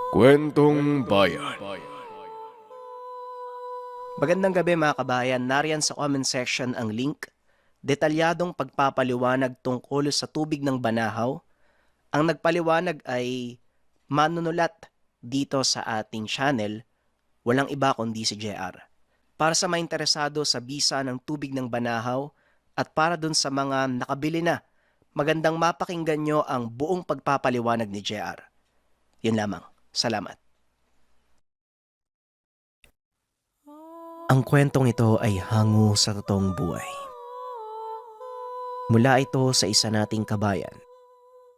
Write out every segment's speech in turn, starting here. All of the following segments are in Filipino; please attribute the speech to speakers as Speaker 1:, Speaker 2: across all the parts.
Speaker 1: Kwentong Bayan.
Speaker 2: Magandang gabi mga kabayan, nariyan sa comment section ang link. Detalyadong pagpapaliwanag tungkol sa tubig ng Banahaw. Ang nagpaliwanag ay manunulat dito sa ating channel, walang iba kundi si JR. Para sa mga interesado sa bisa ng tubig ng Banahaw at para dun sa mga nakabili na, magandang mapakinggan nyo ang buong pagpapaliwanag ni JR. Yun lamang. Salamat. Ang kwentong ito ay hango sa totoong buhay. Mula ito sa isa nating kabayan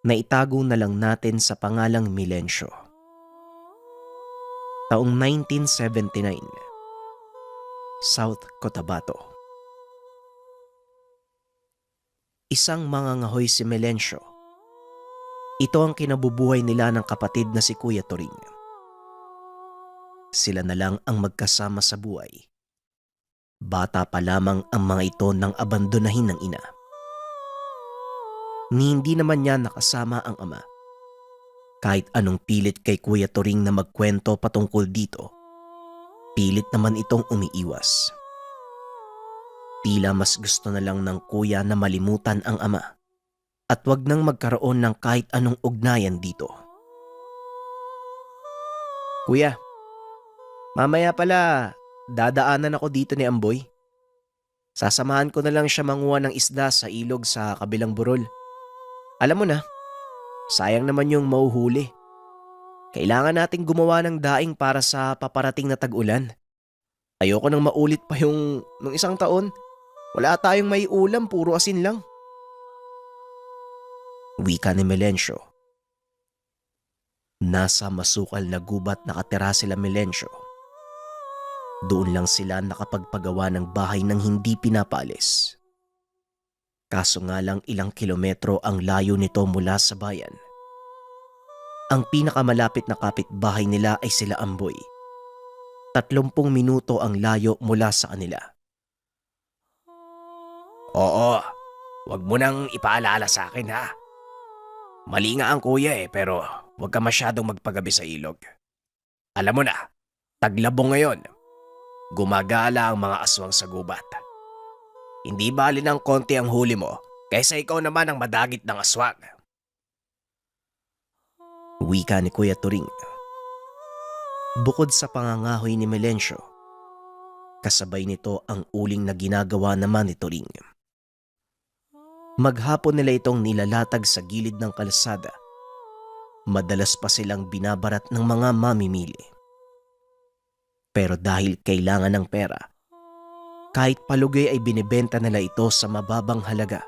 Speaker 2: na itago na lang natin sa pangalang Milencio. Taong 1979, South Cotabato. Isang mangangahoy si Milencio. Ito ang kinabubuhay nila ng kapatid na si Kuya Toring. Sila na lang ang magkasama sa buhay. Bata pa lamang ang mga ito nang abandonahin ng ina. Ni hindi naman niya nakasama ang ama. Kahit anong pilit kay Kuya Toring na magkwento patungkol dito, pilit naman itong umiiwas. Tila mas gusto na lang ng kuya na malimutan ang ama at wag nang magkaroon ng kahit anong ugnayan dito. Kuya, mamaya pala dadaanan ako dito ni Amboy. Sasamahan ko na lang siya manguha ng isda sa ilog sa kabilang burol. Alam mo na, sayang naman yung mauhuli. Kailangan nating gumawa ng daing para sa paparating na tag-ulan. Ayoko nang maulit pa yung nung isang taon. Wala tayong may ulam, puro asin lang. Wika ni Milencio. Nasa masukal na gubat nakatira sila Milencio. Doon lang sila nakapagpagawa ng bahay ng hindi pinapalis. Kaso nga lang ilang kilometro ang layo nito mula sa bayan. Ang pinakamalapit na kapitbahay nila ay sila Amboy. 30 minuto ang layo mula sa kanila. Oo, wag mo nang ipaalala sa akin ha. Mali nga ang kuya pero wag ka masyadong magpagabi sa ilog. Alam mo na, taglabong ngayon. Gumagala ang mga aswang sa gubat. Hindi bali ng konti ang huli mo kaysa ikaw naman ang madagit ng aswang. Wika ni Kuya Turing. Bukod sa pangangahoy ni Milencio, kasabay nito ang uling na ginagawa naman ni Turing. Maghapon nila itong nilalatag sa gilid ng kalsada. Madalas pa silang binabarat ng mga mamimili. Pero dahil kailangan ng pera, kahit palugay ay binibenta nila ito sa mababang halaga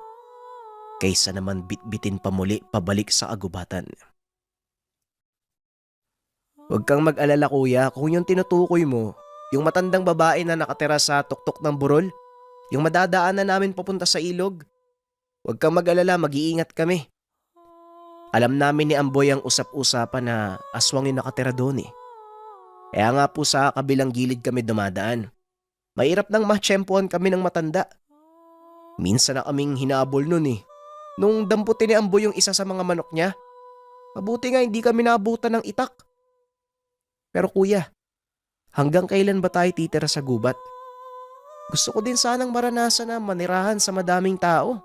Speaker 2: kaysa naman bitbitin pa muli pabalik sa agubatan. Huwag kang mag-alala kuya kung yung tinutukoy mo, yung matandang babae na nakatira sa tuktok ng burol, yung madadaanan namin papunta sa ilog. Huwag kang mag-alala, mag-iingat kami. Alam namin ni Amboy ang usap-usapan na aswang yung nakatira doon eh. Kaya nga po sa kabilang gilid kami dumadaan. Mahirap nang matsyempohan kami ng matanda. Minsan na kaming hinabol nun eh. Nung damputin ni Amboy yung isa sa mga manok niya, mabuti nga hindi kami naabutan ng itak. Pero kuya, hanggang kailan ba tayo titira sa gubat? Gusto ko din sanang maranasan na manirahan sa madaming tao.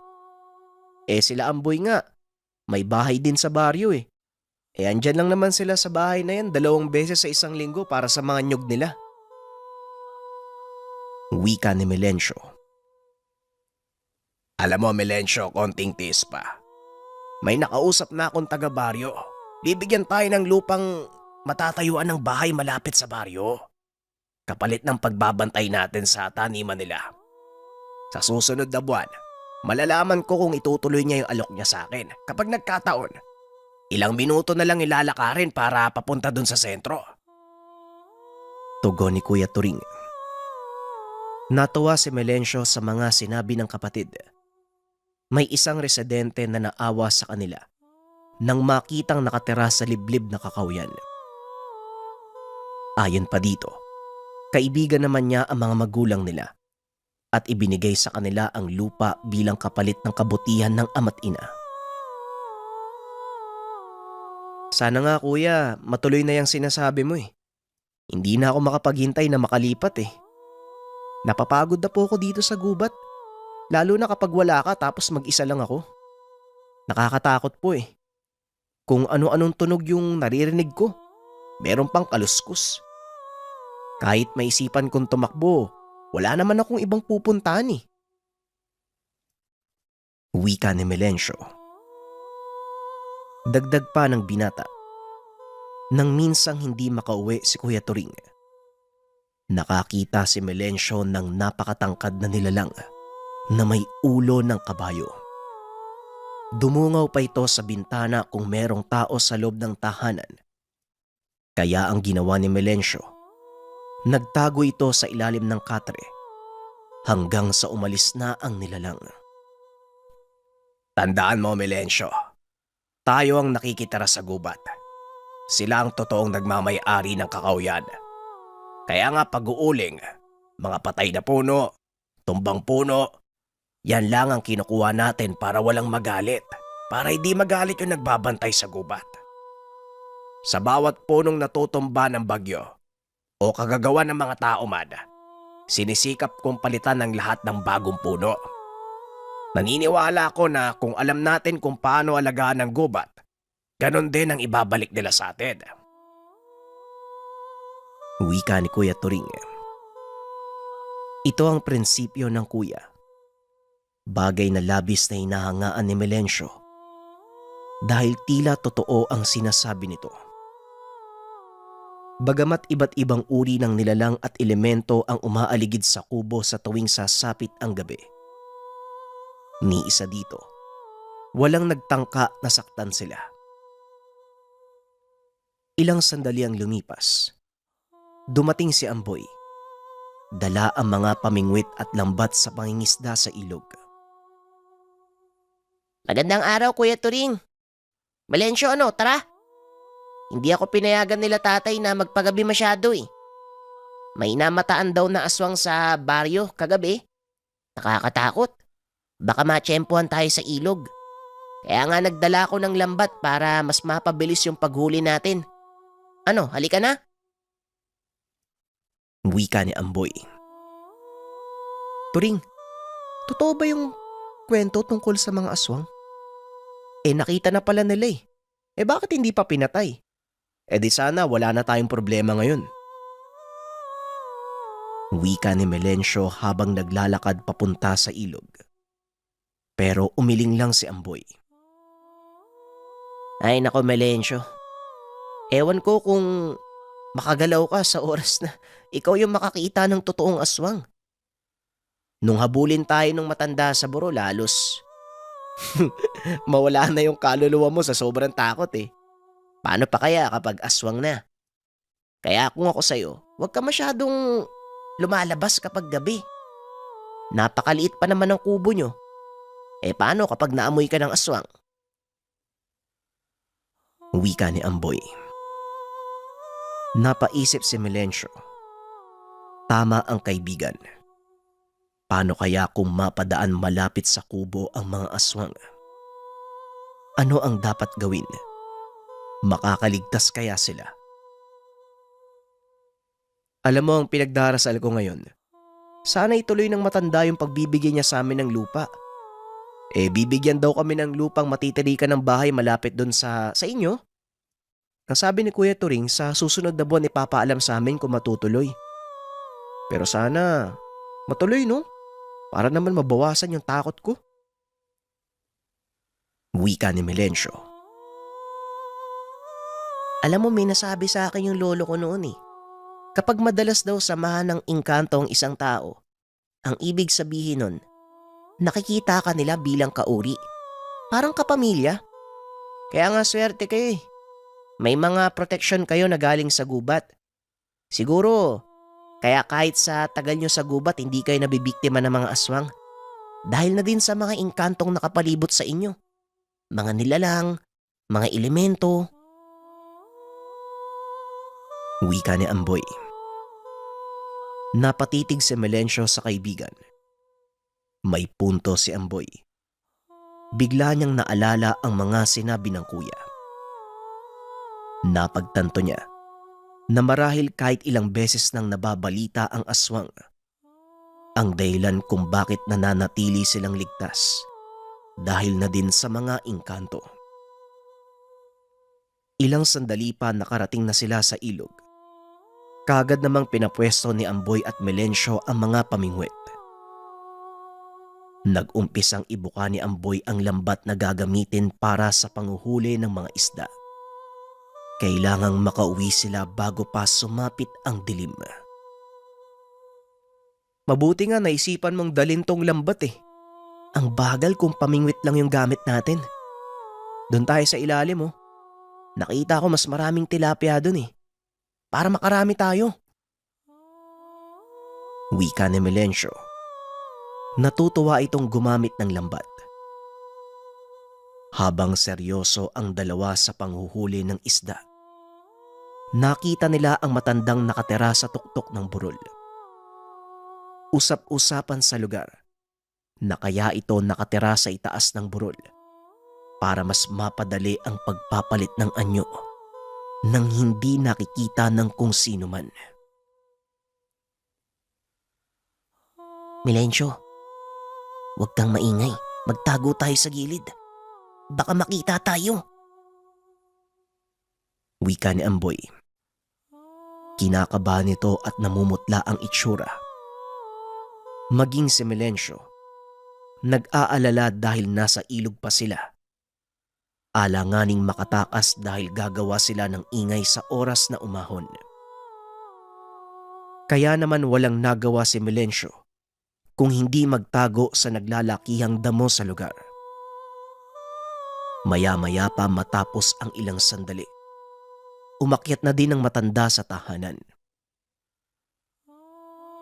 Speaker 2: Sila Amboy nga, may bahay din sa baryo eh. Andyan lang naman sila sa bahay na yan 2 beses sa isang linggo para sa mga nyug nila. Wika ni Milencio. Alam mo Milencio, konting tiis pa. May nakausap na akong taga-baryo. Bibigyan tayo ng lupang matatayuan ng bahay malapit sa baryo. Kapalit ng pagbabantay natin sa taniman nila. Sa susunod na buwan, malalaman ko kung itutuloy niya yung alok niya sa akin. Kapag nagkataon, ilang minuto na lang ilalakarin para papunta dun sa sentro. Tugon ni Kuya Turing. Natuwa si Milencio sa mga sinabi ng kapatid. May isang residente na naawa sa kanila nang makitang nakatira sa liblib na kakawyan. Ayon pa dito, kaibigan naman niya ang mga magulang nila at ibinigay sa kanila ang lupa bilang kapalit ng kabutihan ng ama't ina. Sana nga kuya, matuloy na yung sinasabi mo eh. Hindi na ako makapaghintay na makalipat eh. Napapagod na po ako dito sa gubat. Lalo na kapag wala ka tapos mag-isa lang ako. Nakakatakot po eh. Kung ano-anong tunog yung naririnig ko, meron pang kaluskus. Kahit maisipan kong tumakbo, wala naman akong ibang pupuntahan eh. Wika ni Melencio. Dagdag pa ng binata. Nang minsang hindi makauwi si Kuya Turing, nakakita si Melencio ng napakatangkad na nilalang na may ulo ng kabayo. Dumungaw pa ito sa bintana kung merong tao sa loob ng tahanan. Kaya ang ginawa ni Melencio, nagtago ito sa ilalim ng katre hanggang sa umalis na ang nilalang. Tandaan mo, Melencio, tayo ang nakikitira sa gubat. Sila ang totoong nagmamay-ari ng kakawyan. Kaya nga pag-uuling, mga patay na puno, tumbang puno, yan lang ang kinukuha natin para walang magalit. Para hindi magalit yung nagbabantay sa gubat. Sa bawat punong natutumba ng bagyo o kagagawa ng mga tao man, sinisikap kong palitan ng lahat ng bagong puno. Naniniwala ako na kung alam natin kung paano alagaan ang gubat, ganon din ang ibabalik nila sa atin. Wika ni Kuya Turing. Ito ang prinsipyo ng kuya. Bagay na labis na hinahangaan ni Melencio dahil tila totoo ang sinasabi nito. Bagamat iba't ibang uri ng nilalang at elemento ang umaaligid sa kubo sa tuwing sasapit ang gabi, ni isa dito, walang nagtangka na saktan sila. Ilang sandali ang lumipas. Dumating si Amboy. Dala ang mga pamingwit at lambat sa pangingisda sa ilog. Magandang araw, Kuya Turing. Melencio, tara. Hindi ako pinayagan nila tatay na magpagabi masyado eh. May namataan daw na aswang sa baryo kagabi. Nakakatakot. Baka matsyempohan tayo sa ilog. Kaya nga nagdala ako ng lambat para mas mapabilis yung paghuli natin. Halika na? Wika ni Amboy. Turing, totoo ba yung kwento tungkol sa mga aswang? Nakita na pala nila eh. Bakit hindi pa pinatay? Di sana wala na tayong problema ngayon. Wika ni Melencio habang naglalakad papunta sa ilog. Pero umiling lang si Amboy. Ay nako, Melencio. Ewan ko kung makagalaw ka sa oras na ikaw yung makakita ng totoong aswang. Nung habulin tayo ng matanda sa buro, lalos mawala na yung kaluluwa mo sa sobrang takot eh. Paano pa kaya kapag aswang na? Kaya kung ako sa'yo, huwag ka masyadong lumalabas kapag gabi. Napakaliit pa naman ang kubo nyo. Paano kapag naamoy ka ng aswang? Wika ni Amboy. Napaisip si Melencio. Tama ang kaibigan. Paano kaya kung mapadaan malapit sa kubo ang mga aswang? Ano ang dapat gawin? Makakaligtas kaya sila? Alam mo ang pinagdarasal ko ngayon. Sana ituloy ng matanda yung pagbibigay niya sa amin ng lupa. Bibigyan daw kami ng lupang matitirikan ng bahay malapit doon sa inyo. Ang sabi ni Kuya Turing, sa susunod na buwan ipapaalam sa amin kung matutuloy. Pero sana matuloy, no? Para naman mabawasan yung takot ko. Wika ni Melencio. Alam mo, may nasabi sa akin yung lolo ko noon eh. Kapag madalas daw samahan ng engkanto ang isang tao, ang ibig sabihin nun, nakikita ka nila bilang kauri. Parang kapamilya. Kaya nga swerte kayo eh. May mga protection kayo na galing sa gubat. Siguro, kaya kahit sa tagal nyo sa gubat, hindi kayo nabibiktima ng mga aswang. Dahil na din sa mga engkantong nakapalibot sa inyo. Mga nilalang, mga elemento. Wika ni Amboy. Napatitig si Melencio sa kaibigan. May punto si Amboy. Bigla niyang naalala ang mga sinabi ng kuya. Napagtanto niya na marahil kahit ilang beses nang nababalita ang aswang, ang dahilan kung bakit nananatili silang ligtas dahil na din sa mga engkanto. Ilang sandali pa nakarating na sila sa ilog. Kaagad namang pinapwesto ni Amboy at Melencio ang mga pamingwit. Nag-umpisang ibuka ni Amboy ang lambat na gagamitin para sa panghuhuli ng mga isda. Kailangang makauwi sila bago pa sumapit ang dilim. Mabuti nga naisipan mong dalhin tong lambat eh. Ang bagal kung pamingwit lang yung gamit natin. Doon tayo sa ilalim oh. Nakita ko mas maraming tilapia doon eh. Para makarami tayo. Wika ni Melencio. Natutuwa itong gumamit ng lambat. Habang seryoso ang dalawa sa panghuhuli ng isda, nakita nila ang matandang nakatira sa tuktok ng burol. Usap-usapan sa lugar na kaya ito nakatira sa itaas ng burol para mas mapadali ang pagpapalit ng anyo nang hindi nakikita ng kung sino man. Melencio, huwag kang maingay. Magtago tayo sa gilid. Baka makita tayo. Wika ni Amboy. Kinakabahan nito at namumutla ang itsura. Maging si Melencio, nag-aalala dahil nasa ilog pa sila. Alanganing makatakas dahil gagawa sila ng ingay sa oras na umahon. Kaya naman walang nagawa si Melencio kung hindi magtago sa naglalakihang damo sa lugar. Maya-maya pa matapos ang ilang sandali, umakyat na din ang matanda sa tahanan.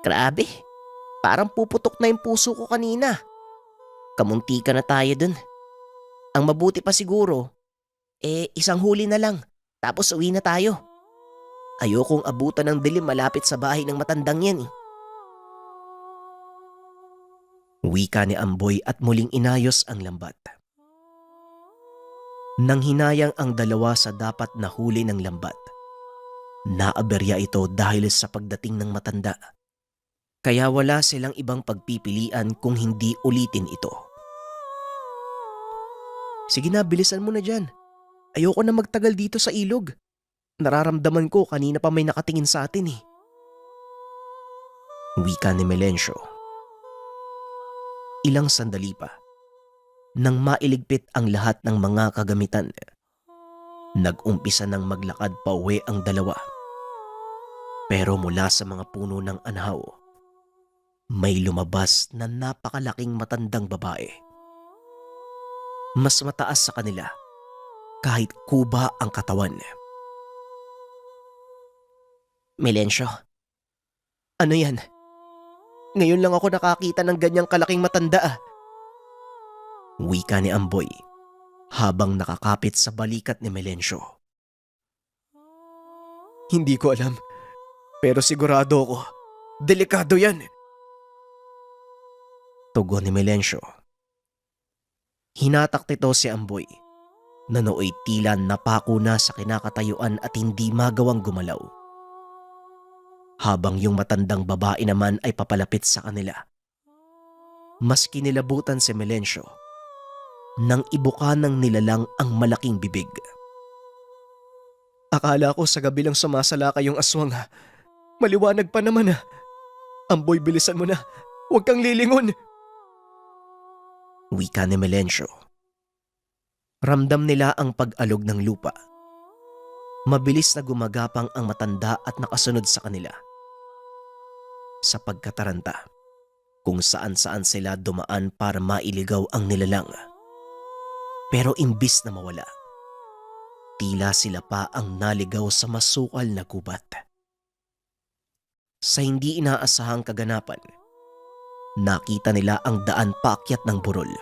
Speaker 2: Grabe, parang puputok na yung puso ko kanina. Kamunti ka na tayo dun. Ang mabuti pa siguro, isang huli na lang, tapos uwi na tayo. Ayokong abutan ng dilim malapit sa bahay ng matandang yan eh. Wika ni Amboy at muling inayos ang lambat. Nang hinayang ang dalawa sa dapat na huli ng lambat, naaberya ito dahil sa pagdating ng matanda. Kaya wala silang ibang pagpipilian kung hindi ulitin ito. Sige na, bilisan mo na dyan. Ayoko na magtagal dito sa ilog. Nararamdaman ko kanina pa may nakatingin sa atin eh. Wika ni Melencio. Ilang sandali pa, nang mailigpit ang lahat ng mga kagamitan, nag-umpisa ng maglakad pa uwi ang dalawa. Pero mula sa mga puno ng anhaw, may lumabas na napakalaking matandang babae. Mas mataas sa kanila kahit kuba ang katawan. Melencio, ano yan? Ngayon lang ako nakakita ng ganyang kalaking matanda ah. Wika ni Amboy habang nakakapit sa balikat ni Melencio. Hindi ko alam, pero sigurado ako, delikado yan. Tugon ni Melencio. Hinatak nito si Amboy na nooy tila napako na sa kinakatayuan at hindi magawang gumalaw. Habang yung matandang babae naman ay papalapit sa kanila. Mas kinilabutan si Melencio nang ibuka ng nilalang ang malaking bibig. Akala ko sa gabi lang sumasalakay yung aswang ha. Maliwanag pa naman ha. Amboy, bilisan mo na. Huwag kang lilingon. Wika ni Melencio. Ramdam nila ang pag-alog ng lupa. Mabilis na gumagapang ang matanda at nakasunod sa kanila. Sa pagkataranta, kung saan-saan sila dumaan para mailigaw ang nilalang. Pero imbis na mawala, tila sila pa ang naligaw sa masukal na gubat. Sa hindi inaasahang kaganapan, nakita nila ang daan paakyat ng burol.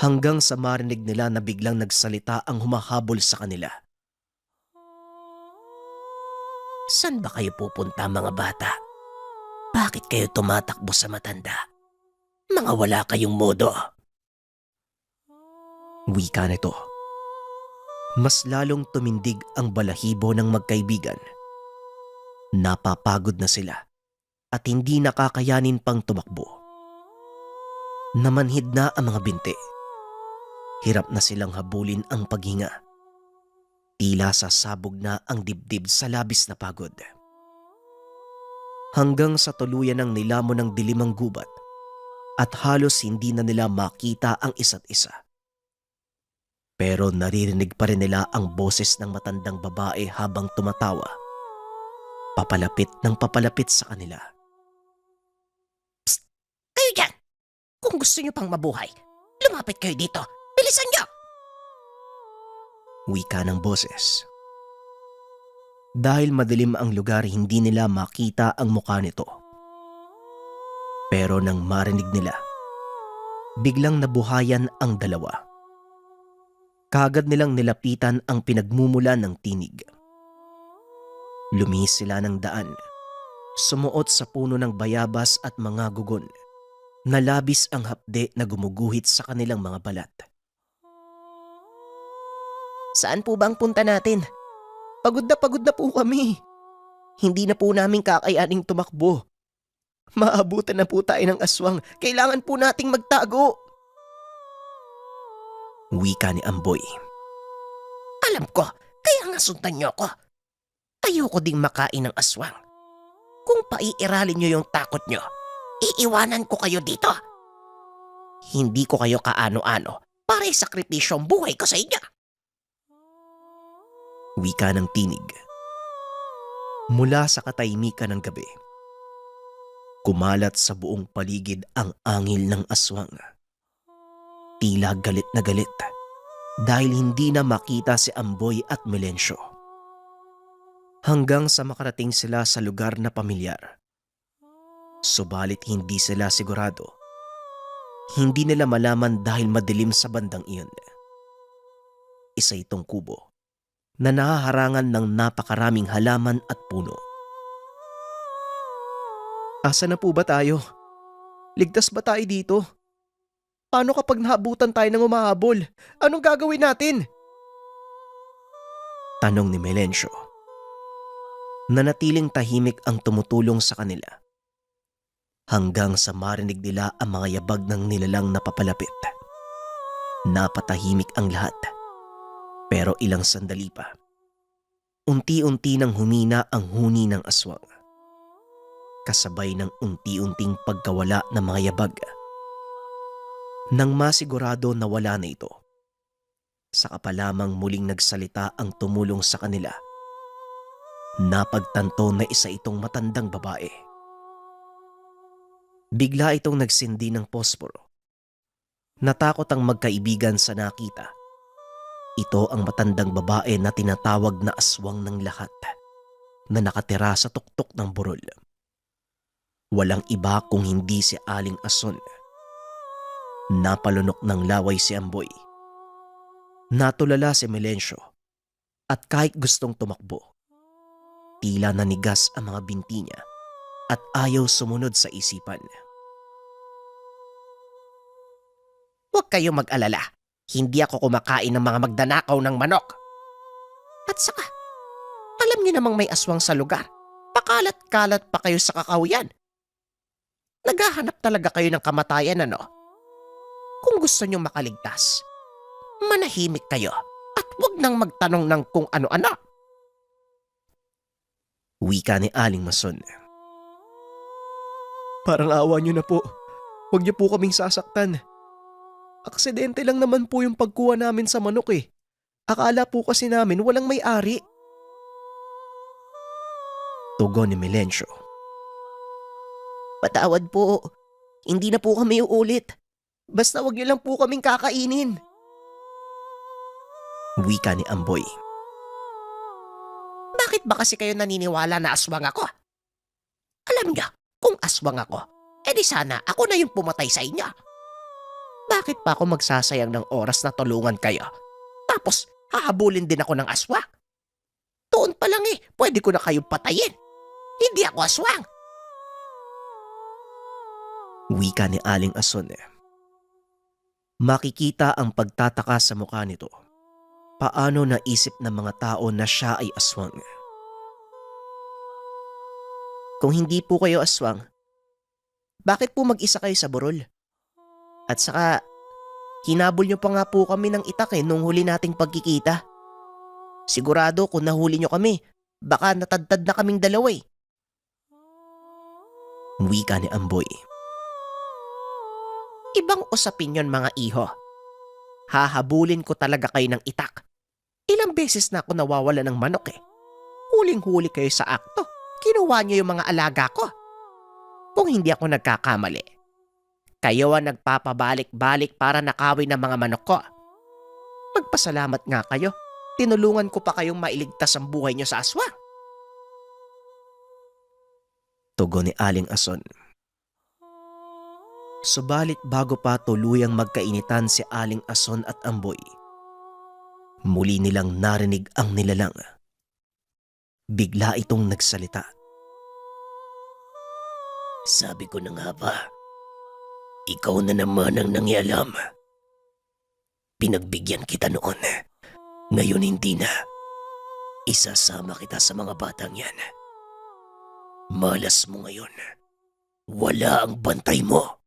Speaker 2: Hanggang sa marinig nila na biglang nagsalita ang humahabol sa kanila. Saan ba kayo pupunta mga bata? Bakit kayo tumatakbo sa matanda? Mga wala kayong modo. Wika nito. Mas lalong tumindig ang balahibo ng magkaibigan. Napapagod na sila at hindi nakakayanin pang tumakbo. Namanhid na ang mga binti. Hirap na silang habulin ang paghinga. Tila sasabog na ang dibdib sa labis na pagod. Hanggang sa tuluyan ng nilamon ng dilimang gubat at halos hindi na nila makita ang isa't isa. Pero naririnig pa rin nila ang boses ng matandang babae habang tumatawa. Papalapit ng papalapit sa kanila.
Speaker 3: Psst! Kayo dyan! Kung gusto nyo pang mabuhay, lumapit kayo dito. Bilisan nyo!
Speaker 2: Wika ng boses. Dahil madilim ang lugar, hindi nila makita ang mukha nito. Pero nang marinig nila, biglang nabuhayan ang dalawa. Kaagad nilang nilapitan ang pinagmumula ng tinig. Lumihis sila ng daan, sumuot sa puno ng bayabas at mga gugon, na labis ang hapde na gumuguhit sa kanilang mga balat.
Speaker 3: Saan po ba ang punta natin? Pagod na po kami. Hindi na po namin kakayaning tumakbo. Maabutan na po tayo ng aswang. Kailangan po nating magtago.
Speaker 2: Wika ni Amboy.
Speaker 3: Alam ko, kaya nga sundan niyo ako. Ayoko ding makain ng aswang. Kung paiiralin niyo yung takot niyo, iiwanan ko kayo dito. Hindi ko kayo kaano-ano para isakripisyo ang buhay ko sa inyo.
Speaker 2: Wika ng tinig. Mula sa katahimikan ng gabi, kumalat sa buong paligid ang angil ng aswang. Tila galit na galit dahil hindi na makita si Amboy at Melencio. Hanggang sa makarating sila sa lugar na pamilyar. Subalit hindi sila sigurado. Hindi nila malaman dahil madilim sa bandang iyon. Isa itong kubo na nahaharangan ng napakaraming halaman at puno. Asa na po ba tayo? Ligtas ba tayo dito? Paano kapag nahabutan tayo ng umahabol? Anong gagawin natin? Tanong ni Melencio. Nanatiling tahimik ang tumutulong sa kanila. Hanggang sa marinig nila ang mga yabag ng nilalang na papalapit. Napatahimik ang lahat. Pero ilang sandali pa, unti-unti nang humina ang huni ng aswang. Kasabay ng unti-unting pagkawala ng mga yabag. Nang masigurado na wala na ito, saka pa lamang muling nagsalita ang tumulong sa kanila. Napagtanto na isa itong matandang babae. Bigla itong nagsindi ng posporo. Natakot ang magkaibigan sa nakita. Ito ang matandang babae na tinatawag na aswang ng lahat na nakatira sa tuktok ng burol. Walang iba kung hindi si Aling Ason. Napalunok ng laway si Amboy. Natulala si Melencio at kahit gustong tumakbo, tila nanigas ang mga binti niya at ayaw sumunod sa isipan.
Speaker 3: Huwag kayong mag-alala. Hindi ako kumakain ng mga magdanakaw ng manok. At saka, alam niyo namang may aswang sa lugar. Pakalat-kalat pa kayo sa kakahuyan. Naghahanap talaga kayo ng kamatayan, ano? Kung gusto niyo makaligtas, manahimik kayo at huwag nang magtanong ng kung ano-ano.
Speaker 2: Wika ni Aling Mason. Parang awa niyo na po. Huwag niyo po kaming sasaktan. Aksidente lang naman po yung pagkuha namin sa manok eh. Akala po kasi namin walang may-ari. Tugon ni Melencio.
Speaker 3: Patawad po. Hindi na po kami uulit. Basta wag niyo lang po kaming kakainin.
Speaker 2: Wika ni Amboy.
Speaker 3: Bakit ba kasi kayo naniniwala na aswang ako? Alam niyo, kung aswang ako, edi sana ako na yung pumatay sa inyo. Bakit pa ako magsasayang ng oras na tulungan kayo? Tapos, hahabulin din ako ng aswang. Doon pa lang pwede ko na kayong patayin. Hindi ako aswang.
Speaker 2: Wika ni Aling Ason. Makikita ang pagtataka sa mukha nito. Paano naisip ng mga tao na siya ay aswang?
Speaker 3: Kung hindi po kayo aswang, bakit po mag-isa kayo sa burol? At saka, hinabol niyo pa nga po kami ng itak nung huli nating pagkikita. Sigurado kung nahuli niyo kami, baka natadtad na kaming dalawa eh.
Speaker 2: Wika ni Amboy.
Speaker 3: Ibang usapin yon mga iho. Hahabulin ko talaga kayo ng itak. Ilang beses na ako nawawala ng manok eh. Huling-huli kayo sa akto. Kinuha niyo yung mga alaga ko. Kung hindi ako nagkakamali, kayo ang nagpapabalik-balik para nakawin ng mga manok ko. Magpasalamat nga kayo. Tinulungan ko pa kayong mailigtas ang buhay niyo sa aswang.
Speaker 2: Tugon ni Aling Ason. Subalit bago pa tuluyang magkainitan si Aling Ason at Amboy, muli nilang narinig ang nilalang. Bigla itong nagsalita.
Speaker 3: Sabi ko na nga ba, ikaw na naman ang nangialam. Pinagbigyan kita noon. Ngayon hindi na. Isasama kita sa mga batang yan. Malas mo ngayon. Wala ang bantay mo.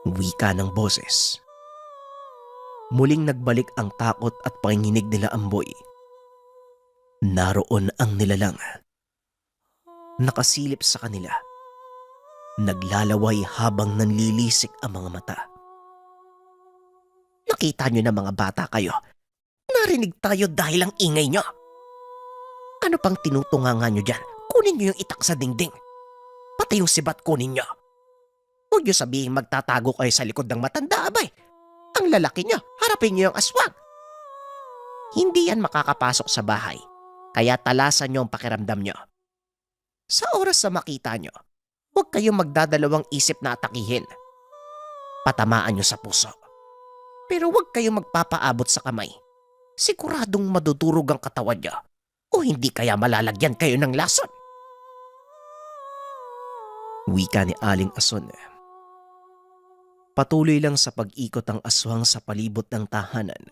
Speaker 2: Wika ng boses. Muling nagbalik ang takot at panginginig nila Amboy. Naroon ang nilalang. Nakasilip sa kanila. Naglalaway habang nanlilisik ang mga mata.
Speaker 3: Nakita nyo na mga bata kayo. Narinig tayo dahil ang ingay nyo. Ano pang tinutungangan nyo dyan? Kunin nyo yung itak sa dingding. Pati yung sibat kunin nyo. Huwag nyo sabihin magtatago kayo sa likod ng matanda, abay. Ang lalaki nyo, harapin nyo yung aswang. Hindi yan makakapasok sa bahay. Kaya talasan nyo ang pakiramdam nyo. Sa oras na makita nyo, huwag kayong magdadalawang isip na atakihin. Patamaan nyo sa puso. Pero huwag kayong magpapaabot sa kamay. Siguradong madudurog ang katawan nyo. O hindi kaya malalagyan kayo ng lason.
Speaker 2: Wika ni Aling Ason. Patuloy lang sa pag-ikot ang aswang sa palibot ng tahanan.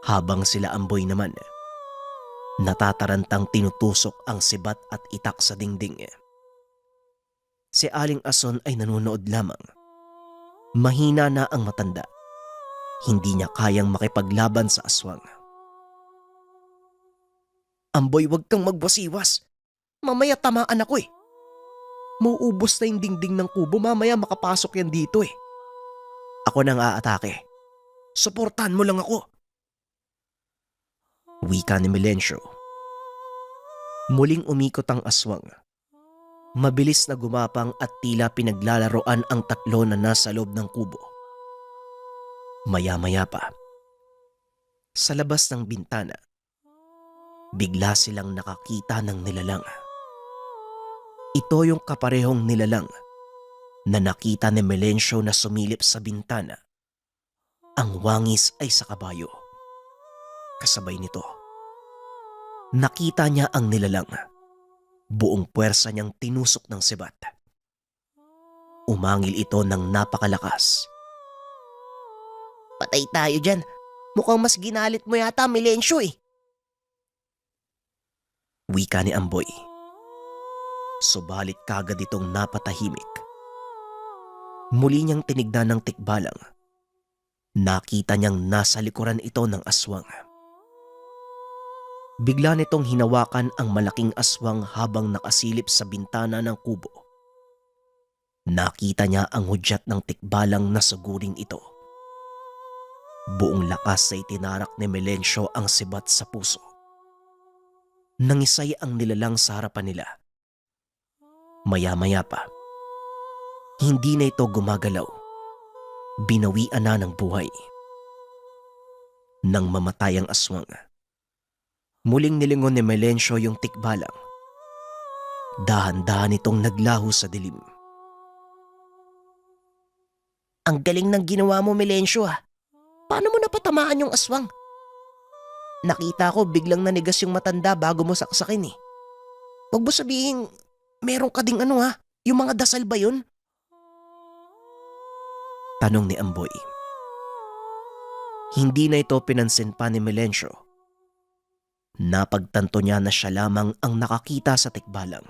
Speaker 2: Habang sila Amboy naman, natatarantang tinutusok ang sibat at itak sa dingding. Si Aling Ason ay nanonood lamang. Mahina na ang matanda. Hindi niya kayang makipaglaban sa aswang.
Speaker 3: Amboy, wag kang magbasiwas. Mamaya tamaan ako eh. Mauubos na yung dingding ng kubo, mamaya makapasok yan dito eh.
Speaker 2: Ako nang aatake.
Speaker 3: Suportahan mo lang ako.
Speaker 2: Wika ni Melencio. Muling umikot ang aswang. Mabilis na gumapang at tila pinaglalaroan ang tatlo na nasa loob ng kubo. Maya-maya pa, sa labas ng bintana, bigla silang nakakita ng nilalang. Ito yung kaparehong nilalang na nakita ni Melencio na sumilip sa bintana. Ang wangis ay sa kabayo. Kasabay nito, nakita niya ang nilalang. Buong puwersa niyang tinusok ng sibat. Umangil ito ng napakalakas.
Speaker 3: Patay tayo dyan. Mukhang mas ginalit mo yata, Melencio eh.
Speaker 2: Wika ni Amboy. Subalit kagad itong napatahimik. Muli niyang tinignan ng tikbalang. Nakita niyang nasa likuran ito ng aswang. Bigla nitong hinawakan ang malaking aswang habang nakasilip sa bintana ng kubo. Nakita niya ang hudyat ng tikbalang na suguring ito. Buong lakas ay tinarak ni Melencio ang sibat sa puso. Nangisay ang nilalang sa harapan nila. Maya-maya pa, hindi na ito gumagalaw. Binawian na ng buhay. Nang mamatay ang aswang, muling nilingon ni Melencio yung tikbalang. Dahan-dahan itong naglaho sa dilim.
Speaker 3: Ang galing ng ginawa mo, Melencio ah. Paano mo napatamaan yung aswang? Nakita ko biglang nanigas yung matanda bago mo saksakin eh. Huwag mo sabihin, meron ka ding ano ha? Yung mga dasal ba yun?
Speaker 2: Tanong ni Amboy. Hindi na ito pinansin pa ni Melencio. Napagtanto niya na siya lamang ang nakakita sa tikbalang.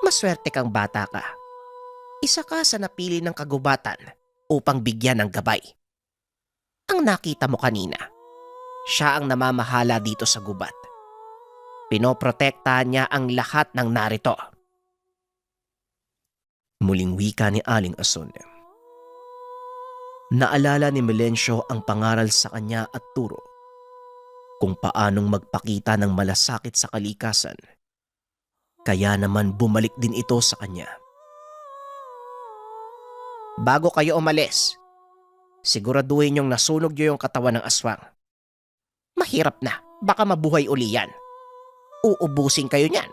Speaker 3: Maswerte kang bata ka. Isa ka sa napili ng kagubatan upang bigyan ng gabay. Ang nakita mo kanina, siya ang namamahala dito sa gubat. Pinoprotektahan niya ang lahat ng narito.
Speaker 2: Muling wika ni Aling Ason. Naalala ni Melencio ang pangaral sa kanya at turo kung paanong magpakita ng malasakit sa kalikasan. Kaya naman bumalik din ito sa kanya.
Speaker 3: Bago kayo umalis, siguraduhin niyong nasunog niyo yung katawan ng aswang. Mahirap na, baka mabuhay uli yan. Uubusin kayo niyan.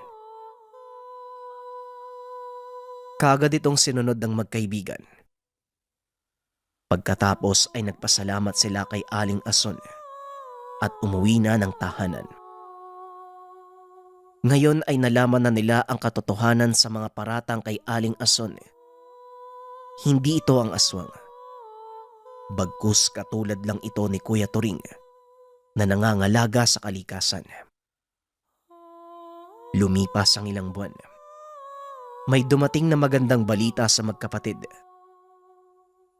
Speaker 2: Kagad itong sinunod ng magkaibigan. Pagkatapos ay nagpasalamat sila kay Aling Ason at umuwi na ng tahanan. Ngayon ay nalaman na nila ang katotohanan sa mga paratang kay Aling Ason. Hindi ito ang aswang. Bagkus katulad lang ito ni Kuya Turing na nangangalaga sa kalikasan. Lumipas ang ilang buwan. May dumating na magandang balita sa magkapatid.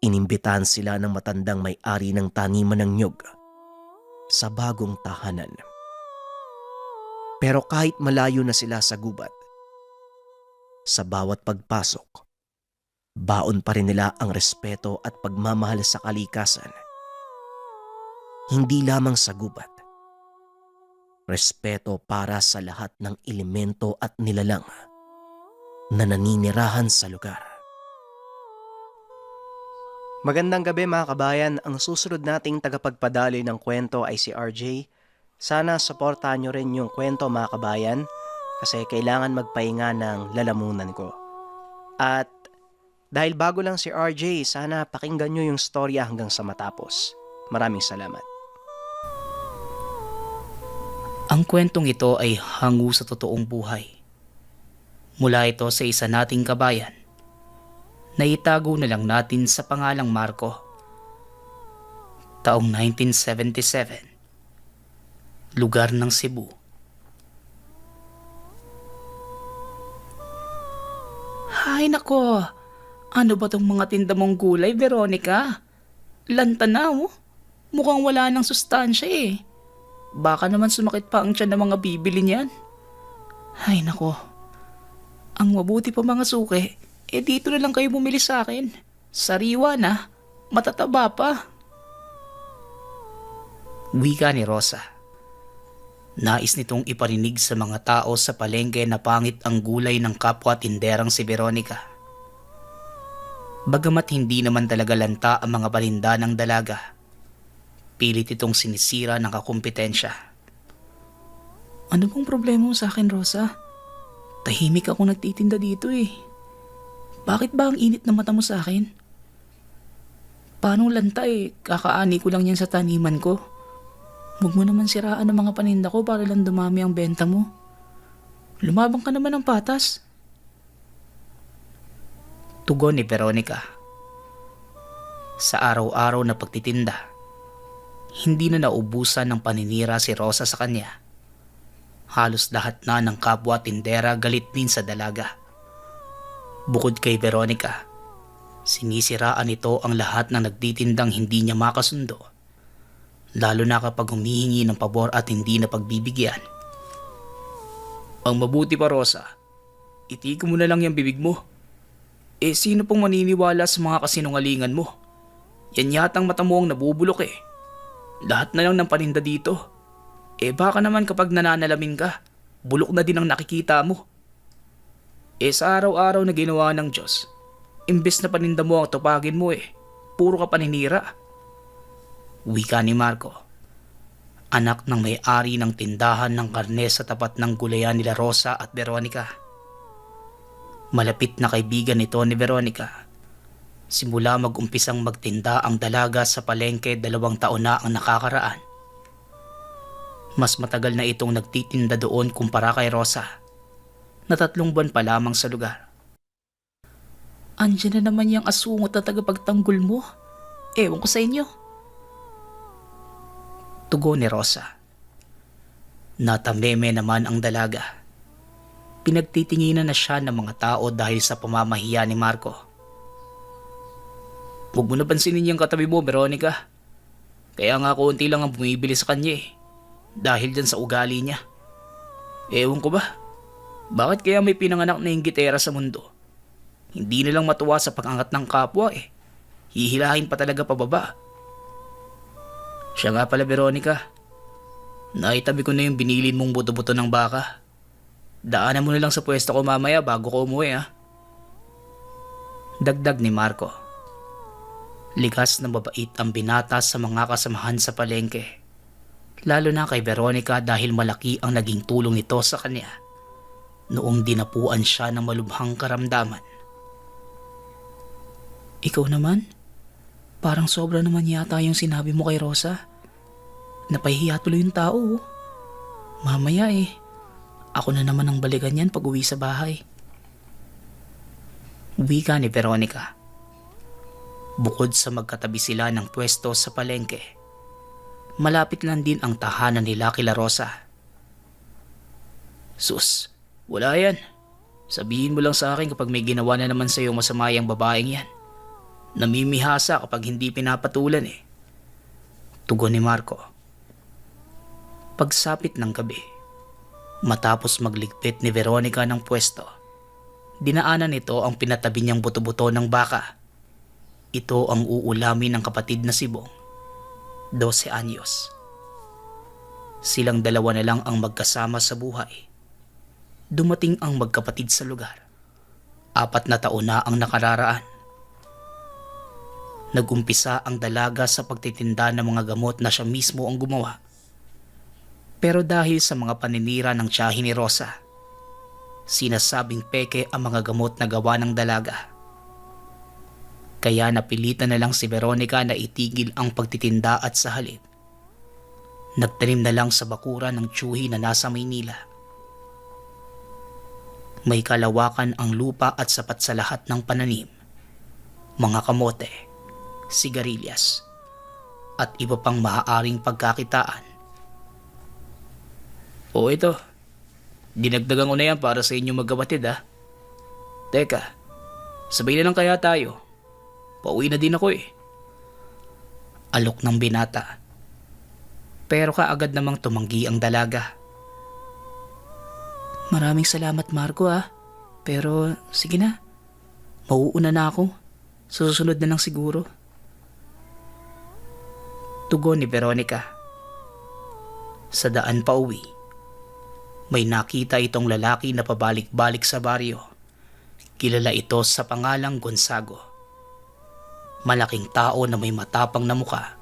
Speaker 2: Inimbitahan sila ng matandang may-ari ng taniman ng nyug sa bagong tahanan. Pero kahit malayo na sila sa gubat, sa bawat pagpasok, baon pa rin nila ang respeto at pagmamahal sa kalikasan. Hindi lamang sa gubat, respeto para sa lahat ng elemento at nilalang na naninirahan sa lugar. Magandang gabi mga kabayan, ang susunod nating tagapagpadaloy ng kwento ay si RJ. Sana suportahan nyo rin yung kwento mga kabayan kasi kailangan magpahinga ng lalamunan ko. At dahil bago lang si RJ, sana pakinggan nyo yung storya hanggang sa matapos. Maraming salamat.
Speaker 4: Ang kwentong ito ay hango sa totoong buhay. Mula ito sa isa nating kabayan na itago na lang natin sa pangalang Marco. Taong 1977, lugar ng Cebu. Hay nako, ano ba tong mga tinda mong gulay, Veronica? Lanta na oh. Mukhang wala ng sustansya eh. Baka naman sumakit pa ang tiyan ng mga bibili niyan. Hay nako, ang mabuti pa mga suke, dito na lang kayo bumili sa akin. Sariwa na, matataba pa. Wika ni Rosa. Nais nitong iparinig sa mga tao sa palengke na pangit ang gulay ng kapwa tinderang si Veronica. Bagamat hindi naman talaga lanta ang mga paninda ng dalaga, pilit itong sinisira ng kakumpetensya. Ano bang problema mo sa akin, Rosa? Tahimik ako nagtitinda dito eh. Bakit ba ang init na mata mo sa akin? Paano lanta eh? Kakaani ko lang yan sa taniman ko. Huwag mo naman siraan ang mga paninda ko para lang dumami ang benta mo. Lumabang ka naman ng patas. Tugon ni Veronica. Sa araw-araw na pagtitinda, hindi na naubusan ng paninira si Rosa sa kanya. Halos lahat na ng kapwa tindera galit din sa dalaga. Bukod kay Veronica, sinisiraan ito ang lahat ng nagtitindang hindi niya makasundo, lalo na kapag humihingi ng pabor at hindi na pagbibigyan. Ang mabuti pa, Rosa, itigo mo na lang yung bibig mo. Sino pong maniniwala sa mga kasinungalingan mo? Yan yatang mata mo ang nabubulok eh. Lahat na lang ng paninda dito. Baka naman kapag nananalamin ka, bulok na din ang nakikita mo. Sa araw-araw na ginawa ng Diyos, imbes na paninda mo ang tupagin mo puro ka paninira. Wika ni Marco, anak ng may-ari ng tindahan ng karne sa tapat ng gulayan nila Rosa at Veronica. Malapit na kaibigan nito ni Veronica. Simula mag-umpisang magtinda ang dalaga sa palengke 2 taon na ang nakakaraan. Mas matagal na itong nagtitinda doon kumpara kay Rosa, na 3 buwan pa lamang sa lugar. Andiyan na naman yung asungot na tagapagtanggol mo. Ewan ko sa inyo. Tugon ni Rosa. Natameme naman ang dalaga. Pinagtitinginan na siya ng mga tao dahil sa pamamahiya ni Marco. Huwag mo na pansinin yung katabi mo, Veronica. Kaya nga konti lang ang bumibili sa kanya eh. Dahil dyan sa ugali niya. Ewan ko ba? Bakit kaya may pinanganak na inggitera sa mundo? Hindi na lang matuwa sa pag-angat ng kapwa eh. Hihilahin pa talaga pababa. Siya nga pala, Veronica. Naitabi ko na yung binilin mong buto-buto ng baka. Daanan mo na lang sa pwesto ko mamaya bago ko umuwi ha. Dagdag ni Marco. Likas na mabait ang binata sa mga kasamahan sa palengke. Lalo na kay Veronica dahil malaki ang naging tulong nito sa kanya. Noong dinapuan siya ng malubhang karamdaman. Ikaw naman? Parang sobra naman yata yung sinabi mo kay Rosa. Napahihiya tuloy yung tao. Mamaya ako na naman ang balikan yan pag uwi sa bahay. Wika ni Veronica. Bukod sa magkatabi sila ng pwesto sa palengke, malapit lang din ang tahanan nila kila Rosa. Sus, wala yan. Sabihin mo lang sa akin kapag may ginawa na naman sa'yo masama yung babaeng yan. Namimihasa kapag hindi pinapatulan eh. Tugon ni Marco. Pagsapit ng gabi, matapos magligpit ni Veronica ng pwesto, dinaanan nito ang pinatabi niyang buto-buto ng baka. Ito ang uulamin ng kapatid na si Bong, 12 anyos. Silang dalawa na lang ang magkasama sa buhay. Dumating ang magkapatid sa lugar. 4 na taon na ang nakararaan. Nagumpisa ang dalaga sa pagtitinda ng mga gamot na siya mismo ang gumawa. Pero dahil sa mga paninira ng tiyahin ni Rosa, sinasabing peke ang mga gamot na gawa ng dalaga. Kaya napilitan na lang si Veronica na itigil ang pagtitinda at sa halip nagtanim na lang sa bakuran ng tsuhi na nasa Maynila. May kalawakan ang lupa at sapat sa lahat ng pananim, mga kamote, sigarilyas, at iba pang maaaring pagkakitaan. O ito, dinagdagan ko na yan para sa inyo magkapatid ha. Teka, sabay na lang kaya tayo. Pauwi na din ako eh. Alok ng binata. Pero kaagad namang tumanggi ang dalaga. Maraming salamat Marco ah. Pero sige na. Mauuna na ako. Susunod na lang siguro. Tugon ni Veronica. Sa daan pa uwi, may nakita itong lalaki na pabalik-balik sa baryo. Kilala ito sa pangalang Gonzago. Malaking tao na may matapang na muka.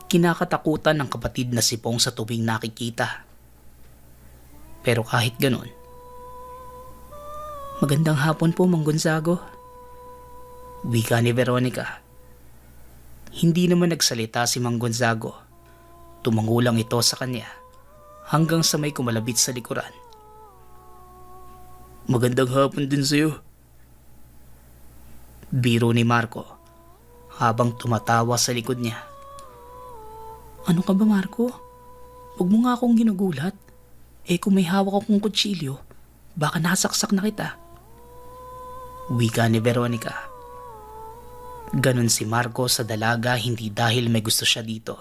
Speaker 4: Kinakatakutan ng kapatid na si Pong sa tuwing nakikita. Pero kahit ganun, magandang hapon po Mang Gonzago. Wika ni Veronica. Hindi naman nagsalita si Mang Gonzago. Tumango lang ito sa kanya hanggang sa may kumalabit sa likuran. Magandang hapon din sa'yo. Biro ni Marco habang tumatawa sa likod niya. Ano ka ba Marco? Huwag mo nga akong ginugulat. Kung may hawak akong kutsilyo, baka nasaksak na kita. Wika ni Veronica. Ganon si Marco sa dalaga hindi dahil may gusto siya dito,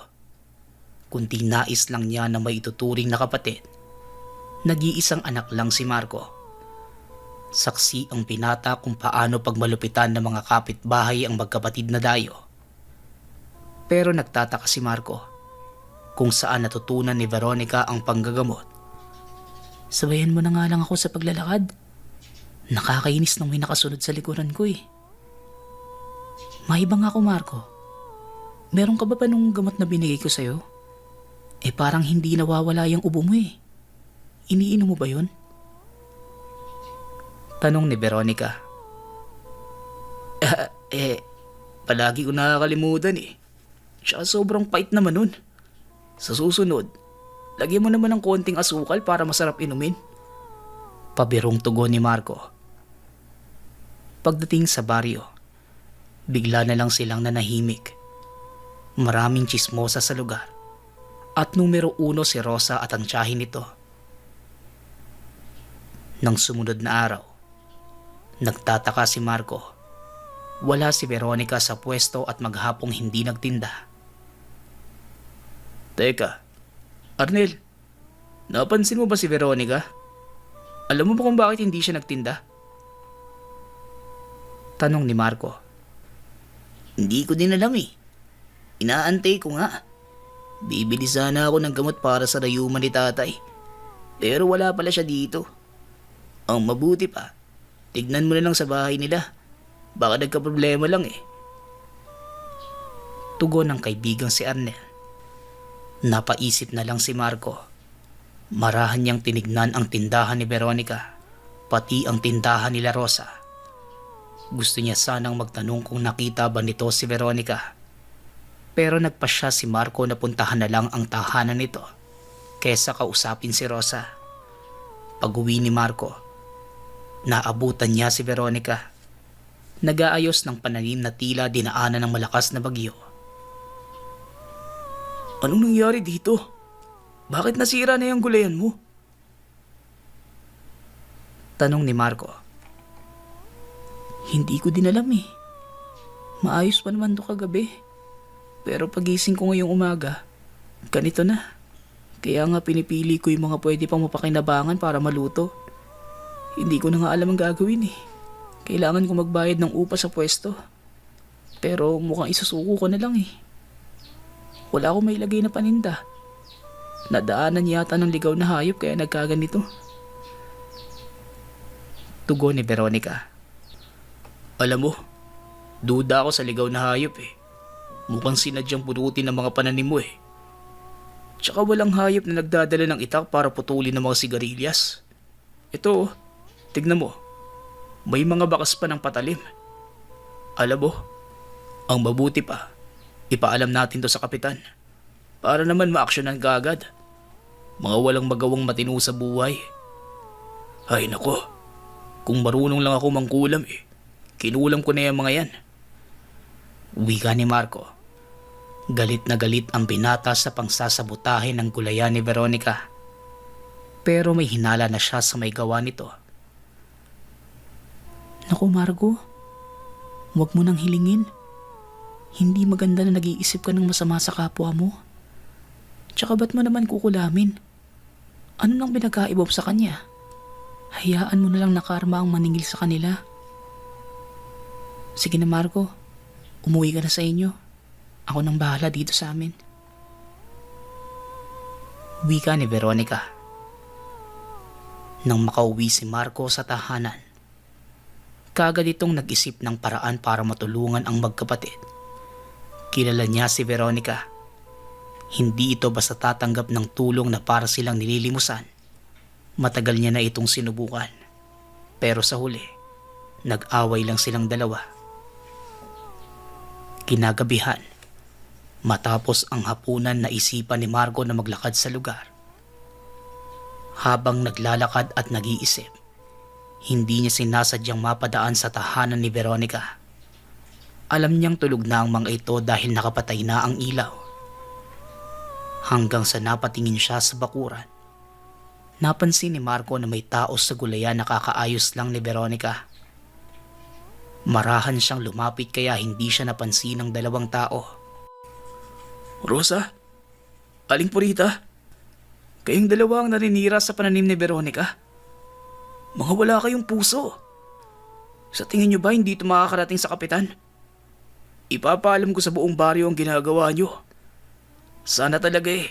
Speaker 4: kundi nais lang niya na may ituturing na kapatid. Nag-iisang anak lang si Marco. Saksi ang binata kung paano pagmalupitan ng mga kapitbahay ang magkapatid na dayo. Pero nagtataka si Marco kung saan natutunan ni Veronica ang panggagamot. Sabayan mo na nga lang ako sa paglalakad. Nakakainis nang may nakasunod sa likuran ko eh. Maibang ako Marco. Meron ka ba nung gamot na binigay ko sa'yo? Parang hindi nawawala yung ubo mo eh. Iniinom mo ba yun? Tanong ni Veronica. Palagi ko nakakalimutan eh. Tsaka sobrang pait naman nun. Sa susunod, lagyan mo naman ng konting asukal para masarap inumin. Pabirong tugon ni Marco. Pagdating sa baryo, bigla na lang silang nanahimik Maraming tsismosa sa lugar at numero 1 si Rosa at ang tiyahin nito. Nang sumunod na araw, nagtataka si Marco. Wala si Veronica sa pwesto at maghapong hindi nagtinda. Teka, Arnel, napansin mo ba si Veronica? Alam mo ba kung bakit hindi siya nagtinda? Tanong ni Marco. Hindi ko din alam eh. Inaantay ko nga. Bibili sana ako ng gamot para sa rayuman ni tatay. Pero wala pala siya dito. Ang mabuti pa, tignan mo na lang sa bahay nila. Baka nagka-problema lang eh. Tugon ng kaibigang si Arnel. Napaisip na lang si Marco. Marahan niyang tinignan ang tindahan ni Veronica, pati ang tindahan nila Rosa. Gusto niya sanang magtanong kung nakita ba nito si Veronica. Pero nagpasya si Marco na puntahan na lang ang tahanan nito kesa kausapin si Rosa. Pag-uwi ni Marco, naabutan niya si Veronica. Nag-aayos ng pananim na tila dinaanan ng malakas na bagyo. Anong nangyari dito? Bakit nasira na yung gulayan mo? Tanong ni Marco. Hindi ko din alam eh. Maayos pa naman to kagabi. Pero pagising ko ngayong umaga, ganito na. Kaya nga pinipili ko yung mga pwede pang mapakinabangan para maluto. Hindi ko na nga alam ang gagawin eh. Kailangan ko magbayad ng upa sa pwesto. Pero mukhang isusuko ko na lang eh. Wala akong mailagay na paninda. Nadaanan yata ng ligaw na hayop kaya nagkaganito. Tugon ni Veronica. Alam mo, duda ako sa ligaw na hayop eh. Mukhang sinadyang punutin ng mga pananim mo eh. Tsaka walang hayop na nagdadala ng itak para putulin ng mga sigarilyas. Ito, tignan mo. May mga bakas pa ng patalim. Alam mo, ang mabuti pa, ipaalam natin to sa kapitan. Para naman maaksyonan ka agad. Mga walang magawang matino sa buhay. Ay nako, kung marunong lang ako mangkulam eh. Kinulam ko na yung mga yan. Wika ni Marco. Galit na galit ang binata sa pangsasabutahe ng gulayan ni Veronica. Pero may hinala na siya sa may gawa nito. Naku Marco, huwag mo nang hilingin. Hindi maganda na nag-iisip ka ng masama sa kapwa mo. Tsaka ba't mo naman kukulamin? Ano nang pinagkaibob sa kanya? Hayaan mo na lang na karma ang maningil sa kanila. Sige na Marco, umuwi ka na sa inyo. Ako nang bahala dito sa amin. Wika ni Veronica. Nang makauwi si Marco sa tahanan, kagad itong nag-isip ng paraan para matulungan ang magkapatid. Kilala niya si Veronica. Hindi ito basta tatanggap ng tulong na para silang nililimusan. Matagal niya na itong sinubukan. Pero sa huli, nag-away lang silang dalawa. Kinagabihan, matapos ang hapunan na isipan ni Marco na maglakad sa lugar. Habang naglalakad at nag-iisip, hindi niya sinasadyang mapadaan sa tahanan ni Veronica. Alam niyang tulog na ang mga ito dahil nakapatay na ang ilaw. Hanggang sa napatingin siya sa bakuran, napansin ni Marco na may tao sa gulayan na kakaayos lang ni Veronica. Marahan siyang lumapit kaya hindi siya napansin ng dalawang tao. Rosa? Aling Purita? Kayong dalawa ang naninira sa pananim ni Veronica? Mga wala kayong puso. Sa tingin niyo ba hindi ito makakarating sa kapitan? Ipapaalam ko sa buong baryo ang ginagawa niyo. Sana talaga eh,